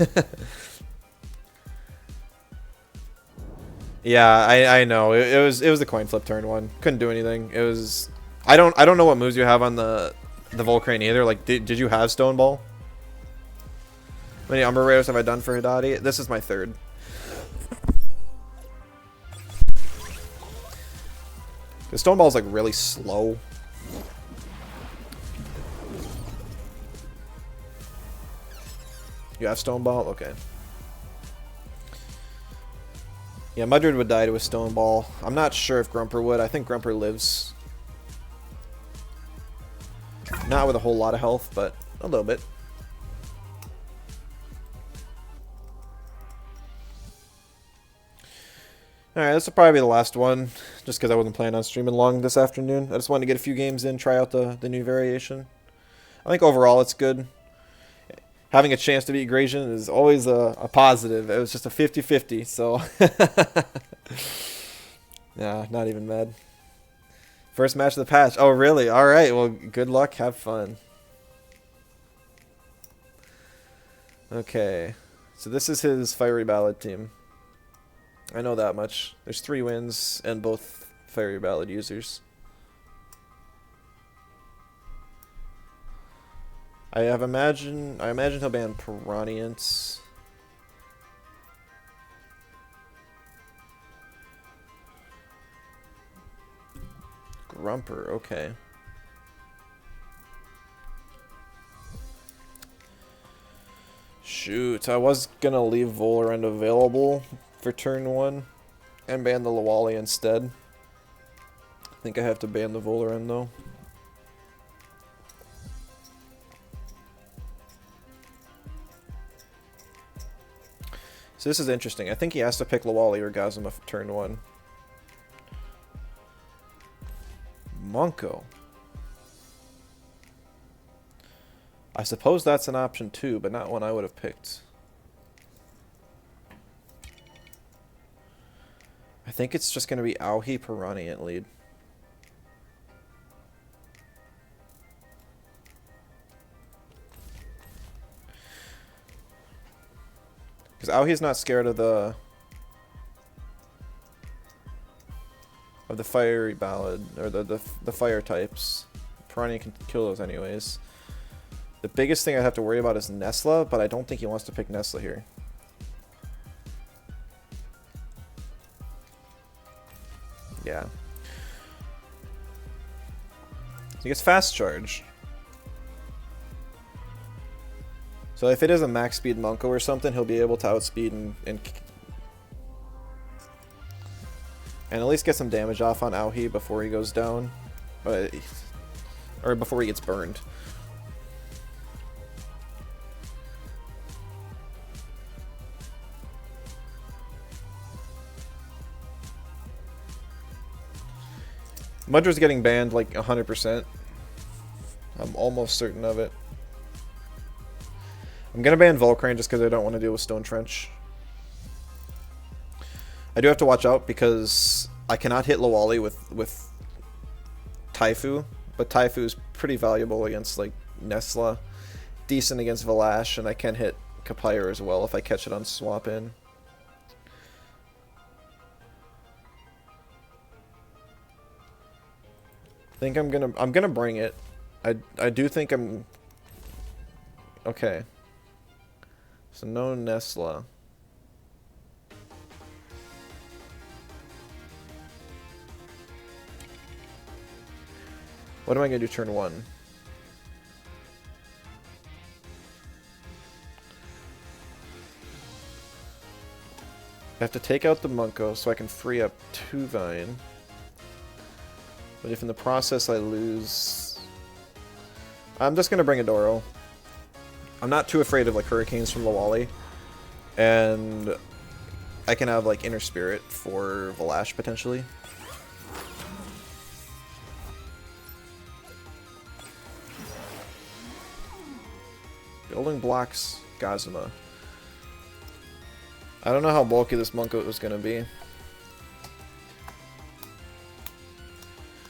Yeah, I know. It was the coin flip turn 1. Couldn't do anything. It was I don't know what moves you have on the Volcrane either. Like did you have Stone Ball? How many Umbra Raiders have I done for Hidati? This is my 3rd. The Stone Ball is like really slow. You have Stone Ball? Okay. Yeah, Mudred would die to a Stone Ball. I'm not sure if Grumper would. I think Grumper lives. Not with a whole lot of health, but a little bit. Alright, this will probably be the last one. Just because I wasn't planning on streaming long this afternoon. I just wanted to get a few games in, try out the new variation. I think overall it's good. Having a chance to beat Grayson is always a positive. It was just a 50-50, so... Yeah, not even mad. First match of the patch. Oh, really? Alright, well, good luck. Have fun. Okay. So this is his Fiery Ballad team. I know that much. There's 3 wins and both Fiery Ballad users. I imagine he'll ban Piranhians. Grumper, okay. Shoot, I was gonna leave Volarend available for turn 1 and ban the Lawali instead. I think I have to ban the Volarend though. So this is interesting. I think he has to pick Lawali or Gazuma for turn 1. Monko. I suppose that's an option too, but not one I would have picked. I think it's just going to be Auhi Piranha at lead. Because Auhi's not scared of the Fiery Ballad or the fire types. Piranha can kill those anyways. The biggest thing I have to worry about is Nesla, but I don't think he wants to pick Nesla here. Yeah. He gets fast charge. So if it is a max speed Monko or something, he'll be able to outspeed and And at least get some damage off on Aohi before he goes down. Or before he gets burned. Mudra's getting banned like 100%. I'm almost certain of it. I'm gonna ban Volarend just because I don't want to deal with Stone Trench. I do have to watch out because I cannot hit Lawali with Taifu, but Taifu is pretty valuable against like Nesla, decent against Valash, and I can hit Kapire as well if I catch it on swap in. I think I'm gonna bring it. I do think I'm okay. So no Nesla. What am I gonna do turn 1? I have to take out the Munko so I can free up 2 Vine. But if in the process I lose... I'm just gonna bring a Doro. I'm not too afraid of like Hurricanes from Lawali. And I can have like Inner Spirit for Valash potentially. Building blocks Gazuma. I don't know how bulky this Munko is going to be.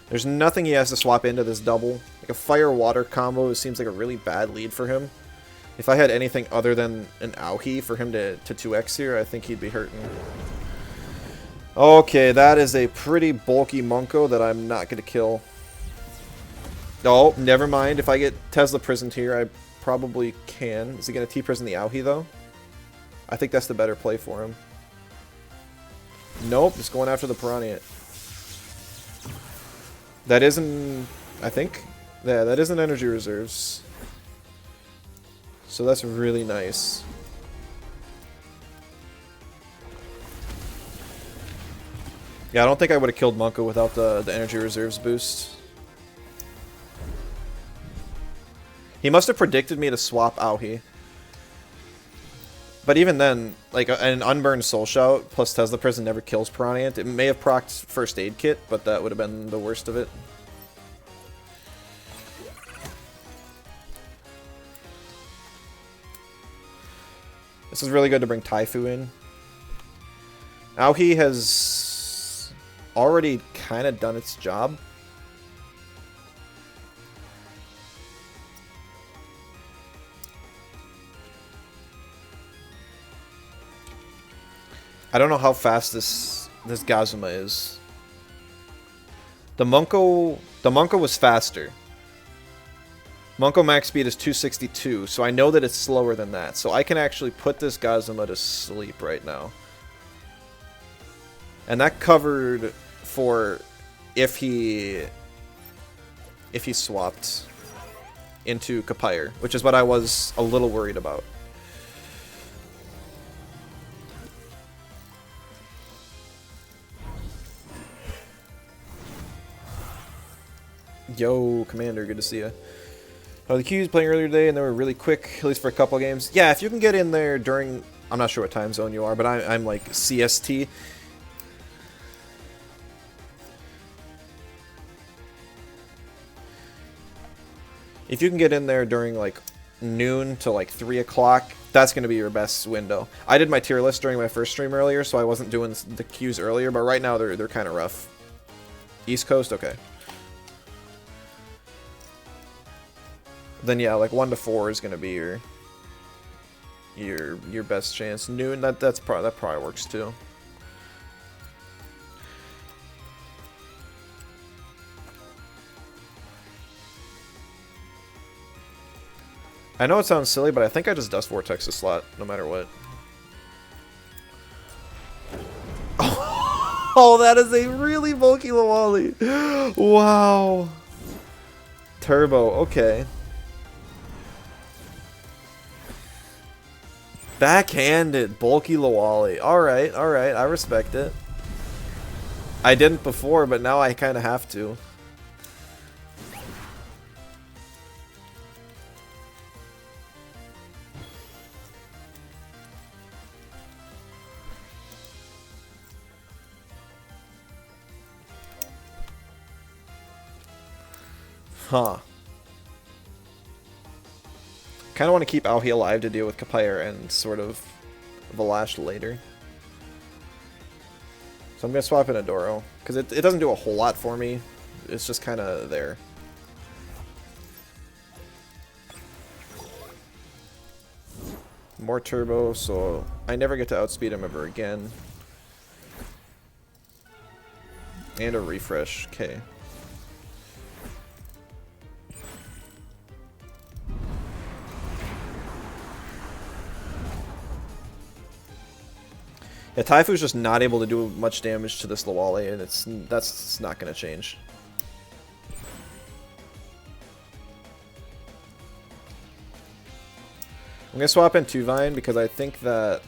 There's nothing he has to swap into this double. Like a fire-water combo seems like a really bad lead for him. If I had anything other than an Aohi for him to 2x here, I think he'd be hurting. Okay, that is a pretty bulky Munko that I'm not going to kill. Oh, never mind. If I get Tesla prisoned here, I probably can. Is he going to T-prison the Aohi, though? I think that's the better play for him. Nope, just going after the Piranha. That isn't... I think... Yeah, that isn't energy reserves. So that's really nice. Yeah, I don't think I would have killed Munko without the energy reserves boost. He must have predicted me to swap Aohi. But even then, like an unburned Soul Shout plus Tesla Prison never kills Piranha. It may have procced First Aid Kit, but that would have been the worst of it. This is really good to bring Taifu in. Aohi has already kind of done its job. I don't know how fast this Gazuma is. The Munko was faster. Munko max speed is 262, so I know that it's slower than that. So I can actually put this Gazuma to sleep right now. And that covered for if he swapped into Kapire, which is what I was a little worried about. Yo, Commander, good to see you. The Q's playing earlier today, and they were really quick, at least for a couple games. Yeah, if you can get in there during... I'm not sure what time zone you are, but I'm like CST. If you can get in there during like noon to like 3 o'clock, that's going to be your best window. I did my tier list during my first stream earlier, so I wasn't doing the Q's earlier, but right now they're kind of rough. East Coast, okay. Then yeah, like 1 to 4 is gonna be your best chance. Noon, that probably works too. I know it sounds silly, but I think I just Dust Vortex the slot no matter what. Oh, that is a really bulky Lawali. Wow. Turbo, okay. Backhanded, bulky Lawali. Alright, I respect it. I didn't before, but now I kind of have to. Huh. Kind of want to keep Aohi alive to deal with Kapire and sort of Valash later. So I'm going to swap in Adoro, because it doesn't do a whole lot for me. It's just kind of there. More turbo, so I never get to outspeed him ever again. And a refresh, okay. Yeah, Taifu's just not able to do much damage to this Lawali, and that's not going to change. I'm going to swap in Tuvine because I think that...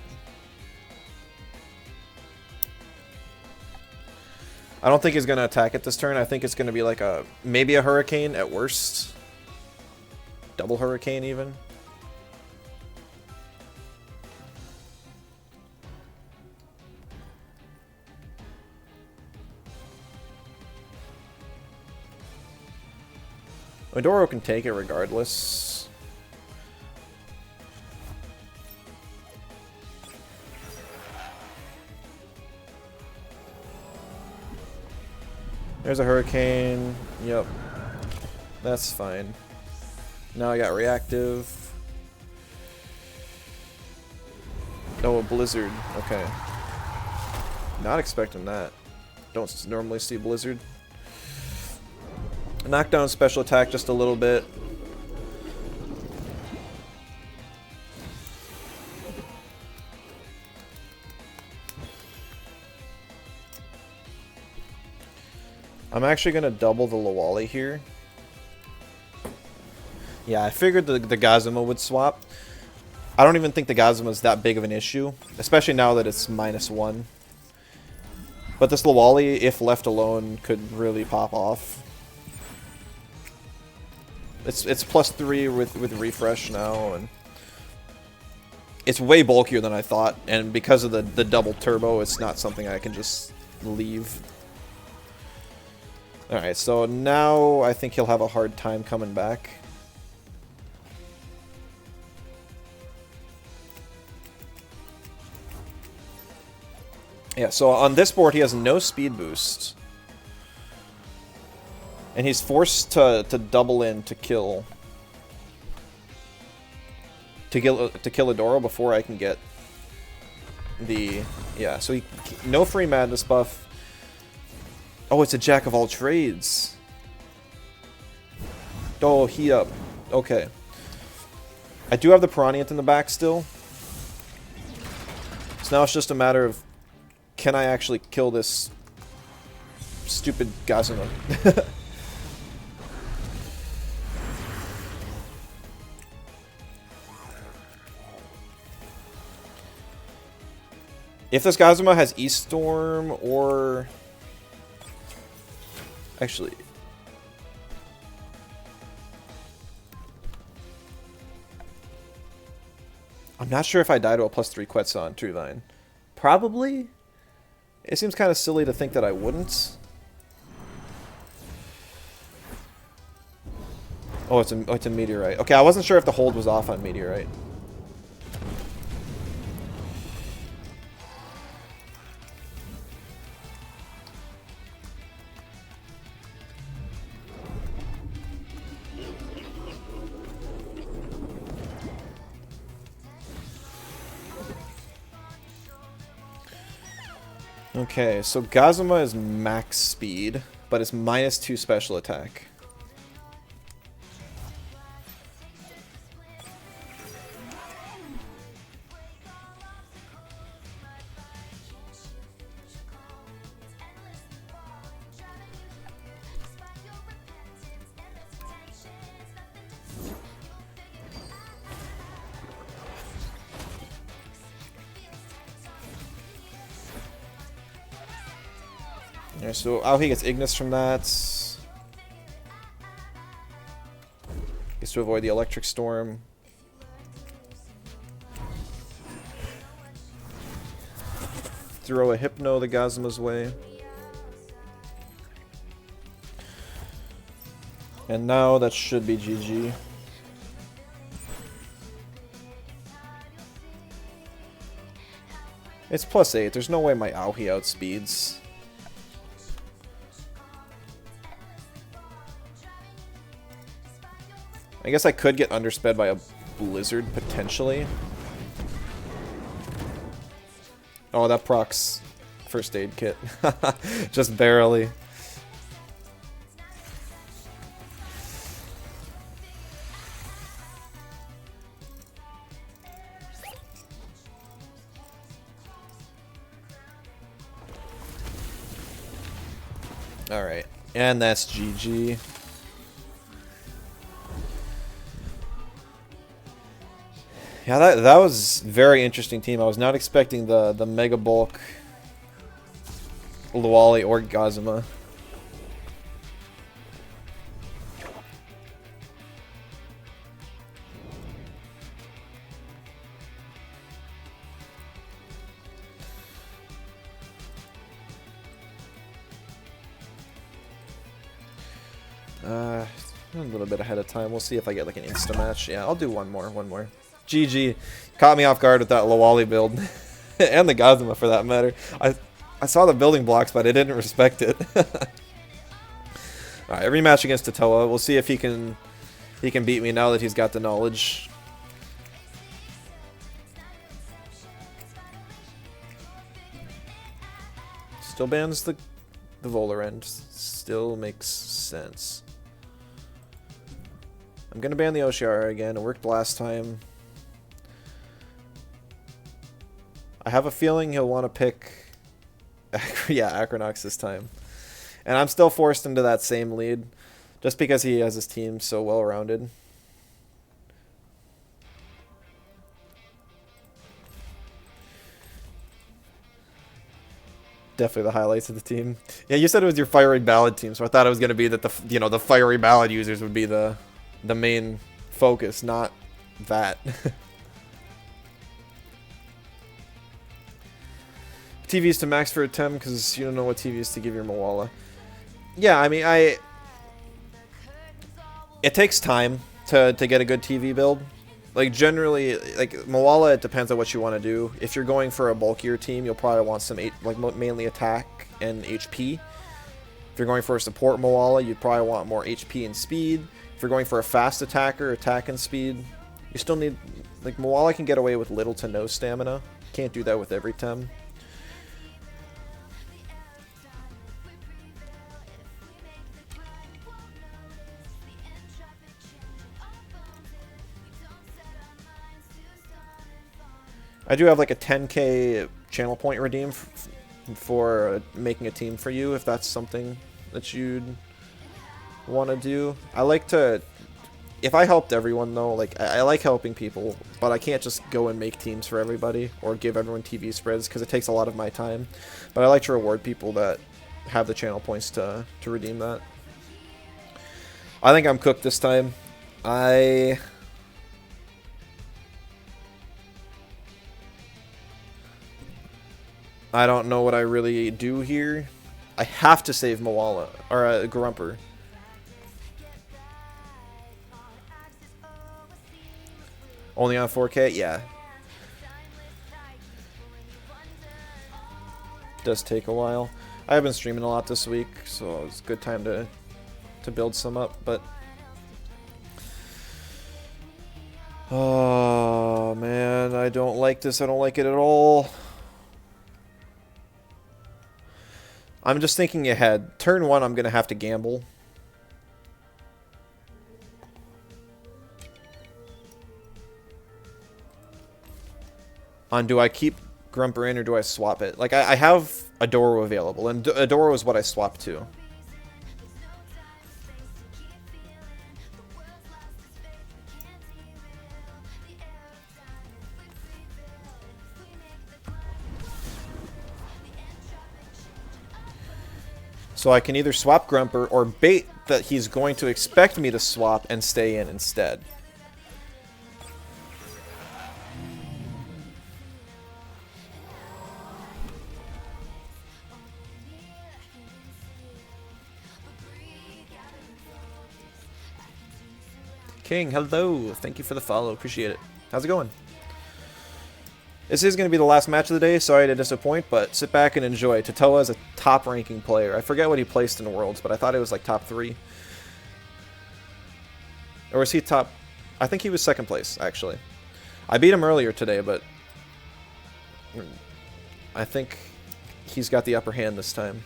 I don't think he's going to attack it this turn. I think it's going to be like maybe a Hurricane at worst. Double Hurricane even. Adoro can take it regardless. There's a Hurricane. Yep. That's fine. Now I got Reactive. Oh, a Blizzard. Okay. Not expecting that. Don't normally see Blizzard. Knock down special attack just a little bit. I'm actually going to double the Lawali here. Yeah, I figured the Gazuma would swap. I don't even think the Gazuma is that big of an issue, especially now that it's -1. But this Lawali, if left alone, could really pop off. It's +3 with refresh now, and it's way bulkier than I thought. And because of the double turbo, it's not something I can just leave. All right, so now I think he'll have a hard time coming back. Yeah, so on this board he has no speed boost. And he's forced to double in to kill Adoro before I can get the... Yeah, so no free madness buff. Oh, it's a jack of all trades. Oh, heat up. Okay. I do have the Piranha in the back still. So now it's just a matter of, can I actually kill this stupid Gazuma? If this Gazuma has East Storm or... Actually... I'm not sure if I die to a +3 Quetzal on Tuvine. Probably? It seems kind of silly to think that I wouldn't. Oh, it's a Meteorite. Okay, I wasn't sure if the hold was off on Meteorite. Okay, so Gazuma is max speed, but it's -2 special attack. Yeah, so Aohi gets Ignis from that. Gets to avoid the Electric Storm. Throw a Hypno the Gazma's way. And now that should be GG. It's +8. There's no way my Aohi outspeeds. I guess I could get undersped by a Blizzard, potentially. Oh, that procs first aid kit. Just barely. Alright, and that's GG. Yeah, that was very interesting team. I was not expecting the Mega Bulk Luali or Gazma. A little bit ahead of time. We'll see if I get like an insta match. Yeah, I'll do one more. GG. Caught me off guard with that Luali build. And the Gazma for that matter. I saw the building blocks, but I didn't respect it. Alright, rematch against Totoa. We'll see if he can beat me now that he's got the knowledge. Still bans the Volarend. Still makes sense. I'm gonna ban the Oshiara again. It worked last time. I have a feeling he'll want to pick yeah, Acronox this time. And I'm still forced into that same lead just because he has his team so well rounded. Definitely the highlights of the team. Yeah, you said it was your Fiery Ballad team, so I thought it was going to be that the Fiery Ballad users would be the main focus, not that. TVs to max for a Tem because you don't know what TVs to give your Moala. Yeah, I mean, it takes time to get a good TV build. Like, generally, like, Moala, it depends on what you want to do. If you're going for a bulkier team, you'll probably want some, mainly attack and HP. If you're going for a support Moala, you'd probably want more HP and speed. If you're going for a fast attacker, attack and speed, you still need, like, Moala can get away with little to no stamina. Can't do that with every Tem. I do have like a 10k channel point redeem for making a team for you if that's something that you'd want to do. I like to, if I helped everyone though, like I like helping people, but I can't just go and make teams for everybody or give everyone TV spreads because it takes a lot of my time. But I like to reward people that have the channel points to redeem that. I think I'm cooked this time. I don't know what I really do here. I have to save Moala, or Grumper. Only on 4K? Yeah. Does take a while. I have been streaming a lot this week, so it's a good time to build some up, but... Oh, man, I don't like this. I don't like it at all. I'm just thinking ahead. Turn 1, I'm going to have to gamble. On do I keep Grumper in or do I swap it? Like, I have Adoro available, and Adoro is what I swap to. So I can either swap Grumper or bait that he's going to expect me to swap and stay in instead. King, hello. Thank you for the follow. Appreciate it. How's it going? This is going to be the last match of the day. Sorry to disappoint, but sit back and enjoy. Totoa is a top-ranking player. I forget what he placed in Worlds, but I thought it was like top 3. Or was he top... I think he was 2nd place, actually. I beat him earlier today, but... I think he's got the upper hand this time.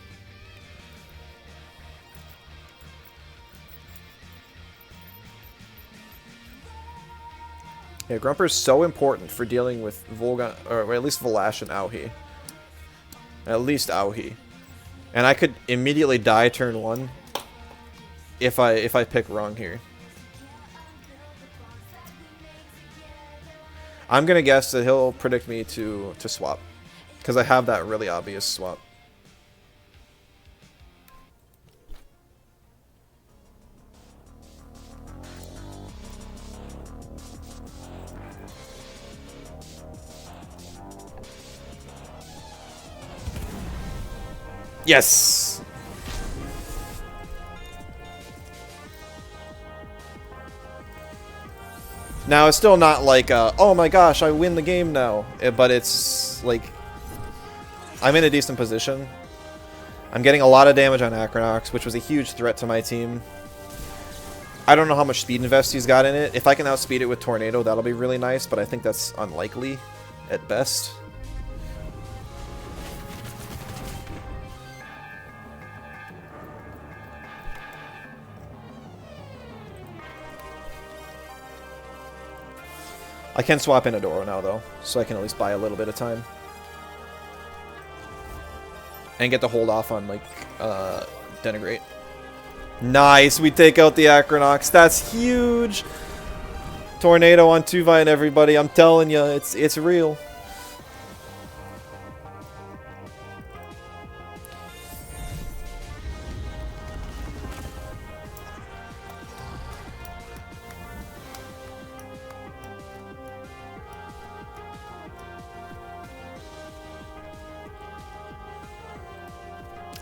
Yeah, Grumper is so important for dealing with Volga, or at least Volash and Auhi. At least Auhi. And I could immediately die turn 1 if I pick wrong here. I'm gonna guess that he'll predict me to swap, because I have that really obvious swap. Yes! Now, it's still not like, oh my gosh, I win the game now. But it's, like, I'm in a decent position. I'm getting a lot of damage on Acronox, which was a huge threat to my team. I don't know how much speed invest he's got in it. If I can outspeed it with Tornado, that'll be really nice, but I think that's unlikely at best. I can swap in Adoro now, though, so I can at least buy a little bit of time. And get the hold off on, like, Denigrate. Nice! We take out the Acronox. That's huge! Tornado on 2-Vine, everybody. I'm telling you, it's real.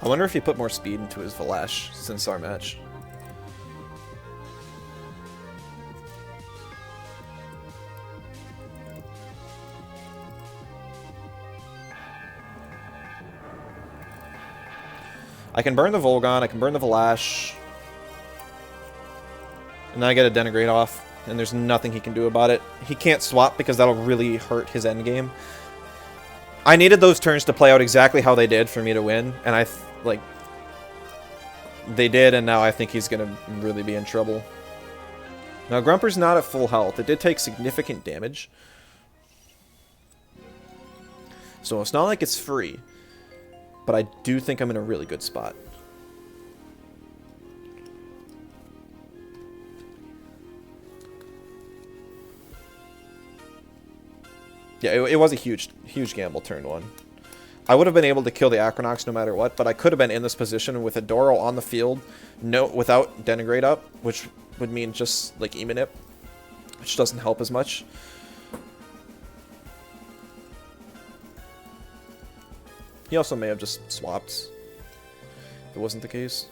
I wonder if he put more speed into his Volash since our match. I can burn the Volgon, I can burn the Volash. And then I get a Denigrate off, and there's nothing he can do about it. He can't swap because that'll really hurt his endgame. I needed those turns to play out exactly how they did for me to win, and like, they did, and now I think he's gonna really be in trouble. Now, Grumper's not at full health. It did take significant damage. So it's not like it's free, but I do think I'm in a really good spot. Yeah, it was a huge gamble turn 1. I would have been able to kill the Acronox no matter what, but I could have been in this position with Adoro on the field, without Denigrate up, which would mean just like Emanip, which doesn't help as much. He also may have just swapped, if it wasn't the case.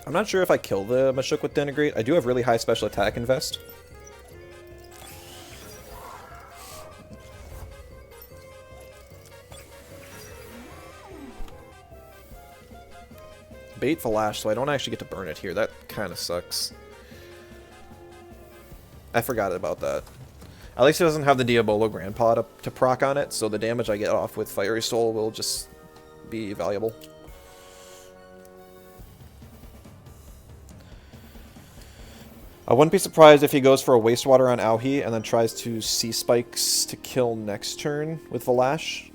I'm not sure if I kill the Mashuk with Denigrate. I do have really high special attack invest. Bait Volash, so I don't actually get to burn it here. That kind of sucks. I forgot about that. At least it doesn't have the Diabolo Grandpa to proc on it, so the damage I get off with Fiery Soul will just be valuable. I wouldn't be surprised if he goes for a Wastewater on Auhi and then tries to Sea Spikes to kill next turn with Volash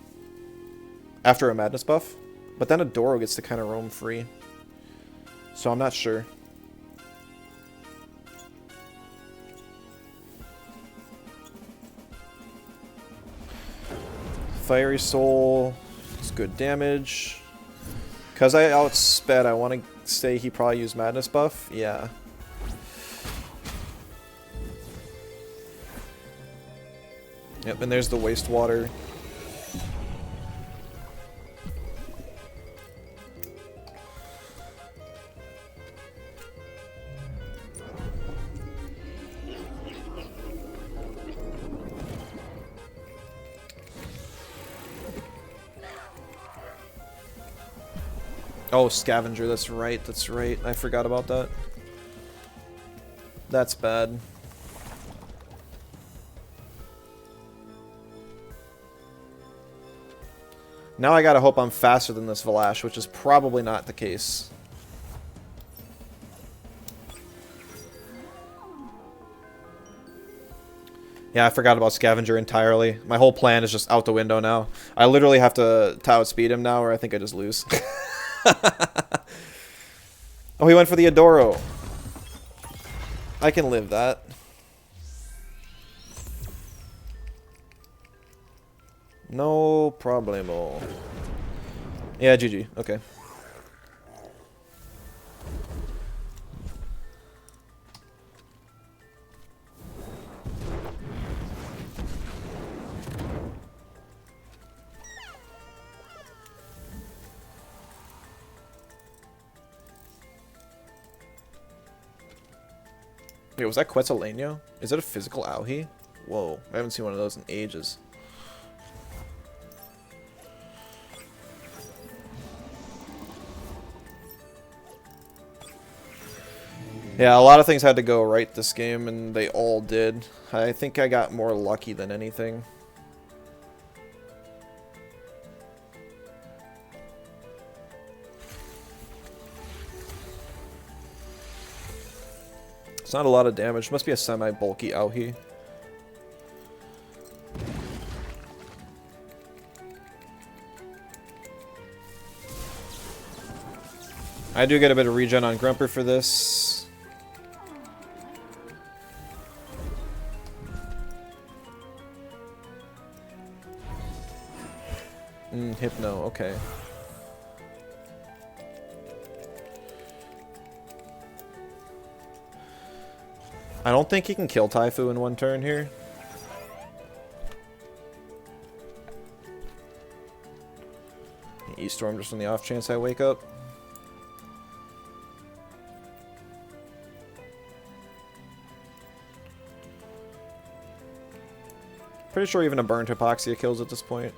after a Madness buff. But then Adoro gets to kind of roam free. So I'm not sure. Fiery Soul. It's good damage. Because I outsped, I want to say he probably used Madness buff. Yeah. Yep, and there's the wastewater. Oh, Scavenger, that's right, that's right. I forgot about that. That's bad. Now I gotta hope I'm faster than this Valash, which is probably not the case. Yeah, I forgot about Scavenger entirely. My whole plan is just out the window now. I literally have to outspeed him now, or I think I just lose. Oh, he went for the Adoro. I can live that. No problemo. Yeah, GG. Okay. Wait, was that Quetzalcoatl? Is it a physical Auhi? Whoa, I haven't seen one of those in ages. Yeah, a lot of things had to go right this game, and they all did. I think I got more lucky than anything. It's not a lot of damage. Must be a semi-bulky Auhi. I do get a bit of regen on Grumper for this. Hypno, okay. I don't think he can kill Taifu in one turn here. E-Storm just on the off chance I wake up. Pretty sure even a burnt Hypoxia kills at this point.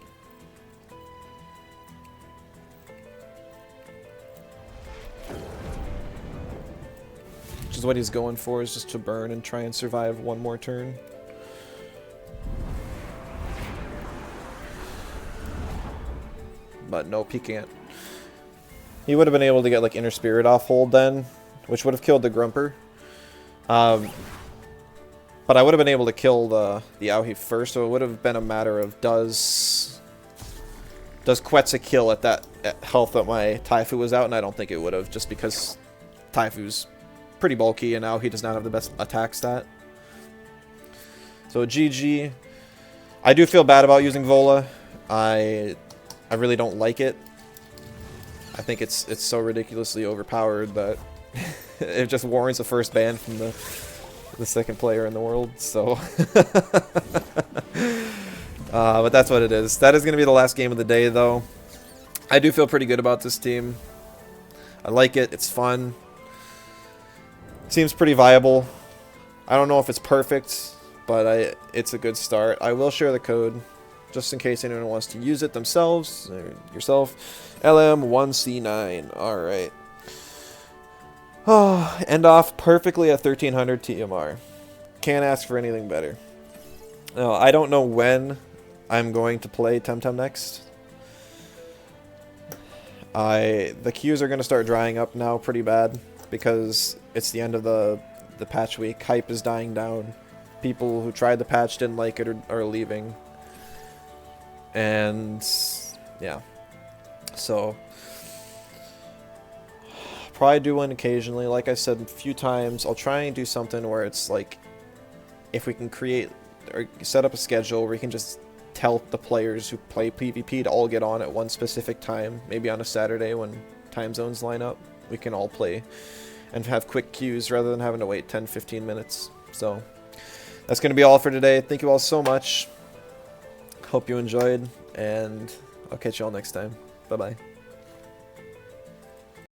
Which is what he's going for, is just to burn and try and survive one more turn. But nope, he can't. He would have been able to get like Inner Spirit off hold then, which would have killed the Grumper. But I would have been able to kill the Auhi first, so it would have been a matter of does Quetzalcoatl kill at that health that my Taifu was out, and I don't think it would have, just because Taifu's pretty bulky and Auhi does not have the best attack stat. So GG. I do feel bad about using Vola. I really don't like it. I think it's so ridiculously overpowered that it just warrants a first ban from the second player in the world, so but that's what it is. That is going to be the last game of the day, though. I do feel pretty good about this team. I like it. It's fun. Seems pretty viable. I don't know if it's perfect, but it's a good start. I will share the code just in case anyone wants to use it themselves, or yourself. LM1C9. Alright. Oh, end off perfectly at 1300 TMR. Can't ask for anything better. No, I don't know when I'm going to play Temtem next. The queues are going to start drying up now pretty bad because it's the end of the patch week. Hype is dying down. People who tried the patch, didn't like it, are leaving. And yeah. So probably do one occasionally. Like I said a few times, I'll try and do something where it's like, if we can create or set up a schedule where we can just tell the players who play PvP to all get on at one specific time, maybe on a Saturday when time zones line up. We can all play and have quick queues rather than having to wait 10-15 minutes. So that's going to be all for today. Thank you all so much. Hope you enjoyed, and I'll catch you all next time. Bye-bye.